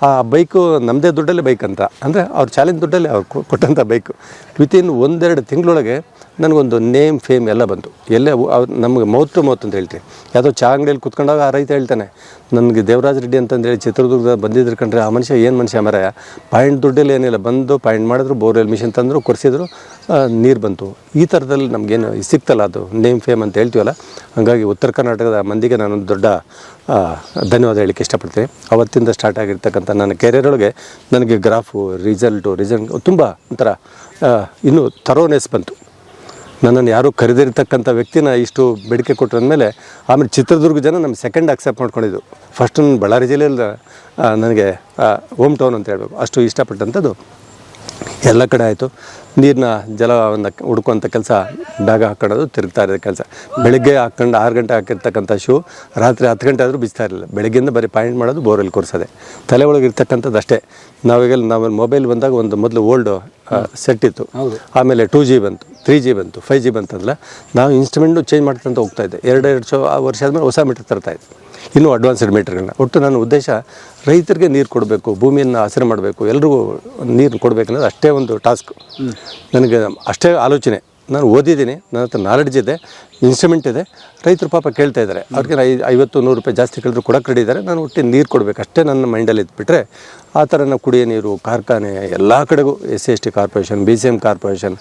ಆ ಬೈಕು ನಮ್ಮದೇ ದುಡ್ಡಲ್ಲೇ ಬೈಕ್ ಅಂತ, ಅಂದರೆ ಅವ್ರ ಚಾಲೆಂಜ್ ದುಡ್ಡಲ್ಲೇ ಅವ್ರು ಕೊಟ್ಟಂಥ ಬೈಕು. ವಿತಿನ್ 1-2 ತಿಂಗಳೊಳಗೆ ನನಗೊಂದು ನೇಮ್ ಫೇಮ್ ಎಲ್ಲ ಬಂತು. ಎಲ್ಲೇ ಅವ್ರು ನಮಗೆ ಮೌತ್ ಟು ಮೌತ್ ಅಂತ ಹೇಳ್ತೀವಿ. ಯಾವುದೋ ಚಾ ಅಂಗಡಿಯಲ್ಲಿ ಕುತ್ಕೊಂಡಾಗ ಆ ರೈತ ಹೇಳ್ತಾನೆ, ನನಗೆ ದೇವರಾಜ ರೆಡ್ಡಿ ಅಂತಂದೇಳಿ ಚಿತ್ರದುರ್ಗದ ಬಂದಿದ್ರು ಕಂಡ್ರೆ ಆ ಮನುಷ್ಯ ಏನು ಮನುಷ್ಯ ಮರಯ, ಪಾಯಿಂಟ್ ದುಡ್ಡಲ್ಲಿ ಏನಿಲ್ಲ, ಬಂದು ಪಾಯಿಂಟ್ ಮಾಡಿದ್ರು, ಬೋರ್ವೆಲ್ ಮಿಷಿನ್ ತಂದರು, ಕೊರೆಸಿದ್ರು, ನೀರು ಬಂತು. ಈ ಥರದಲ್ಲಿ ನಮಗೇನು ಸಿಕ್ತಲ್ಲ, ಅದು ನೇಮ್ ಫೇಮ್ ಅಂತ ಹೇಳ್ತೀವಲ್ಲ. ಹಾಗಾಗಿ ಉತ್ತರ ಕರ್ನಾಟಕದ ಮಂದಿಗೆ ನಾನೊಂದು ದೊಡ್ಡ ಧನ್ಯವಾದ ಹೇಳಲಿಕ್ಕೆ ಇಷ್ಟಪಡ್ತೀನಿ. ಅವತ್ತಿಂದ ಸ್ಟಾರ್ಟ್ ಆಗಿರ್ತಕ್ಕಂಥ ನನ್ನ ಕೆರಿಯರ್ ಒಳಗೆ ನನಗೆ ಗ್ರಾಫು, ರಿಸಲ್ಟು ತುಂಬ ಒಂಥರ ಇನ್ನೂ ಥರೋನೆಸ್ ಬಂತು. ನನ್ನನ್ನು ಯಾರೂ ಕರೆದಿರ್ತಕ್ಕಂಥ ವ್ಯಕ್ತಿನ ಇಷ್ಟು ಬೇಡಿಕೆ ಕೊಟ್ಟರು ಅಂದಮೇಲೆ ಆಮೇಲೆ ಚಿತ್ರದುರ್ಗ ಜನ ನಮ್ಮ ಸೆಕೆಂಡ್ ಅಕ್ಸೆಪ್ಟ್ ಮಾಡ್ಕೊಂಡಿದ್ದು. ಫಸ್ಟ್ ನನ್ನ ಬಳ್ಳಾರಿ ಜಿಲ್ಲೆಯಲ್ಲಿ ನನಗೆ ಹೋಮ್ ಟೌನ್ ಅಂತ ಹೇಳಬೇಕು, ಅಷ್ಟು ಇಷ್ಟಪಟ್ಟಂಥದ್ದು ಎಲ್ಲ ಕಡೆ ಆಯಿತು. ನೀರನ್ನ ಜಲವನ್ನು ಹುಡ್ಕುವಂಥ ಕೆಲಸ, ಬ್ಯಾಗ್ ಹಾಕ್ಕೊಳ್ಳೋದು, ತಿರುಗ್ತಾ ಇರೋದು ಕೆಲಸ. ಬೆಳಗ್ಗೆ ಹಾಕ್ಕೊಂಡು 6 ಗಂಟೆ ಹಾಕಿರ್ತಕ್ಕಂಥ ಶೂ ರಾತ್ರಿ 10 ಗಂಟೆ ಆದರೂ ಬಿಚ್ತಾ ಇರಲಿಲ್ಲ. ಬೆಳಗ್ಗೆಯಿಂದ ಬರೀ ಪಾಯಿಂಟ್ ಮಾಡೋದು, ಬೋರಲ್ಲಿ ಕೊರಿಸೋದೆ. ತಲೆ ಒಳಗೆ ಇರ್ತಕ್ಕಂಥದ್ದು ಅಷ್ಟೇ. ನಾವು ಮೊಬೈಲ್ ಬಂದಾಗ ಒಂದು ಮೊದಲು ಓಲ್ಡು ಸೆಟ್ ಇತ್ತು, ಆಮೇಲೆ 2G ಬಂತು, 3G ಬಂತು, 5G ಬಂತಂದ್ರೆ ನಾವು ಇನ್ಸ್ಟ್ರುಮೆಂಟು ಚೇಂಜ್ ಮಾಡ್ಕೊಂತ ಹೋಗ್ತಾಯಿದ್ದೆ. 2 ವರ್ಷ ಆದಮೇಲೆ ಹೊಸ ಮೀಟ್ರ್ ತರ್ತಾಯಿದ್ದೆ, ಇನ್ನೂ ಅಡ್ವಾನ್ಸ್ಡ್ ಮೀಟ್ರ್ಗಳನ್ನ. ಒಟ್ಟು ನನ್ನ ಉದ್ದೇಶ ರೈತರಿಗೆ ನೀರು ಕೊಡಬೇಕು, ಭೂಮಿಯನ್ನು ಹಸಿರು ಮಾಡಬೇಕು, ಎಲ್ರಿಗೂ ನೀರು ಕೊಡಬೇಕನ್ನೋದು ಅಷ್ಟೇ ಒಂದು ಟಾಸ್ಕ್. ನನಗೆ ಅಷ್ಟೇ ಆಲೋಚನೆ. ನಾನು ಓದಿದ್ದೀನಿ, ನನ್ನ ಹತ್ರ ನಾಲೆಡ್ಜ್ ಇದೆ, ಇನ್ಸ್ಟ್ರುಮೆಂಟ್ ಇದೆ. ರೈತರು ಪಾಪ ಕೇಳ್ತಾ ಇದ್ದಾರೆ, ಅವ್ರಿಗೆ 50-100 ರೂಪಾಯಿ ಜಾಸ್ತಿ ಕೇಳಿದ್ರು ಕೊಡೋಕೆ ರೆಡಿ ಇದ್ದಾರೆ. ನಾನು ಒಟ್ಟು ನೀರು ಕೊಡಬೇಕು ಅಷ್ಟೇ ನನ್ನ ಮೈಂಡಲ್ಲಿ ಇದ್ಬಿಟ್ರೆ, ಆ ಥರ ನಾವು ಕುಡಿಯೋ ನೀರು, ಕಾರ್ಖಾನೆ, ಎಲ್ಲ ಕಡೆಗೂ SC/ST ಕಾರ್ಪೊರೇಷನ್, BCM ಕಾರ್ಪೊರೇಷನ್,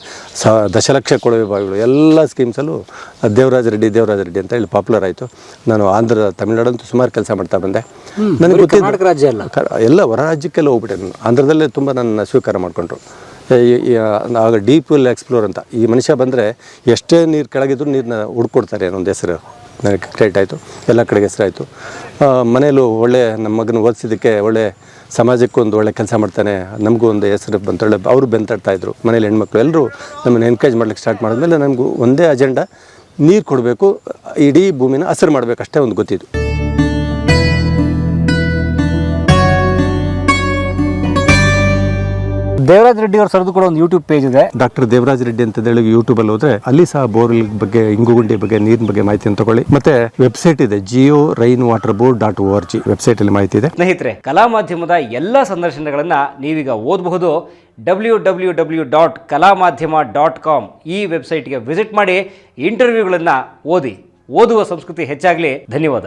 ದಶಲಕ್ಷ ಕೊಳವೆ ಬಾವಿಗಳು, ಎಲ್ಲ ಸ್ಕೀಮ್ಸಲ್ಲೂ ದೇವರಾಜ ರೆಡ್ಡಿ ಅಂತ ಹೇಳಿ ಪಾಪ್ಯುಲರ್ ಆಯಿತು. ನಾನು ತಮಿಳ್ನಾಡಂತೂ ಸುಮಾರು ಕೆಲಸ ಮಾಡ್ತಾ ಬಂದೆ. ನನಗೆ ಗೊತ್ತಿಲ್ಲ, ರಾಜ್ಯ ಎಲ್ಲ ಹೊರ ರಾಜ್ಯಕ್ಕೆಲ್ಲ ಹೋಗ್ಬಿಟ್ಟೆ ನಾನು. ಆಂಧ್ರದಲ್ಲೇ ತುಂಬ ನನ್ನ ಸ್ವೀಕಾರ ಮಾಡಿಕೊಂಡ್ರು. ಆಗ ಡೀಪ್ ವೆಲ್ ಎಕ್ಸ್ಪ್ಲೋರ್ ಅಂತ. ಈ ಮನುಷ್ಯ ಬಂದರೆ ಎಷ್ಟೇ ನೀರು ಕೆಳಗಿದ್ರು ನೀರನ್ನ ಹುಡ್ಕೊಡ್ತಾರೆ ಅನ್ನೋ ಒಂದು ಹೆಸರು ನನಗೆ ಕ್ರಿಯೇಟ್ ಆಯಿತು. ಎಲ್ಲ ಕಡೆಗೆ ಹೆಸರಾಯಿತು. ಮನೆಯಲ್ಲೂ ಒಳ್ಳೆ ನಮ್ಮ ಮಗನ ಓದಿಸಿದ್ದಕ್ಕೆ ಒಳ್ಳೆ ಸಮಾಜಕ್ಕೂ ಒಂದು ಒಳ್ಳೆ ಕೆಲಸ ಮಾಡ್ತಾನೆ, ನಮಗೂ ಒಂದು ಹೆಸರು ಬಂತೊಳ್ಳೆ. ಅವರು ಬೆಂತಾಡ್ತಾಯಿದ್ರು ಮನೇಲಿ, ಹೆಣ್ಮಕ್ಳು ಎಲ್ಲರೂ ನಮ್ಮನ್ನು ಎನ್ಕರೇಜ್ ಮಾಡ್ಲಿಕ್ಕೆ ಸ್ಟಾರ್ಟ್ ಮಾಡಿದ್ಮೇಲೆ ನನಗೂ ಒಂದೇ ಅಜೆಂಡಾ, ನೀರು ಕೊಡಬೇಕು, ಇಡೀ ಭೂಮಿನ ಹಸಿರು ಮಾಡಬೇಕು, ಅಷ್ಟೇ ಒಂದು ಗೊತ್ತಿದ್ದು. ದೇವರಾಜ ರೆಡ್ಡಿ ಅವರು ಸರದು ಕೂಡ ಒಂದು ಯೂಟ್ಯೂಬ್ ಪೇಜ್ ಇದೆ, ಡಾಕ್ಟರ್ ದೇವರಾಜ ರೆಡ್ಡಿ ಅಂತ ಹೇಳಿ ಯೂಟ್ಯೂಬಲ್ಲಿ ಹೋದ್ರೆ ಅಲ್ಲಿ ಸಹ ಬೋರ್ವೆಲ್ ಬಗ್ಗೆ, ಇಂಗುಗುಂಡಿ ಬಗ್ಗೆ, ನೀರಿನ ಬಗ್ಗೆ ಮಾಹಿತಿಯನ್ನು ತಗೊಳ್ಳಿ. ಮತ್ತೆ ವೆಬ್ಸೈಟ್ ಇದೆ, georainwaterboard.org ವೆಬ್ಸೈಟ್ ಅಲ್ಲಿ ಮಾಹಿತಿ ಇದೆ. ಸ್ನೇಹಿತರೆ, ಕಲಾ ಮಾಧ್ಯಮದ ಎಲ್ಲ ಸಂದರ್ಶನಗಳನ್ನ ನೀವೀಗ ಓದಬಹುದು. www.kalamadhyama.com ಈ ವೆಬ್ಸೈಟ್ಗೆ ವಿಸಿಟ್ ಮಾಡಿ ಇಂಟರ್ವ್ಯೂಗಳನ್ನು ಓದಿ. ಓದುವ ಸಂಸ್ಕೃತಿ ಹೆಚ್ಚಾಗಲಿ. ಧನ್ಯವಾದ.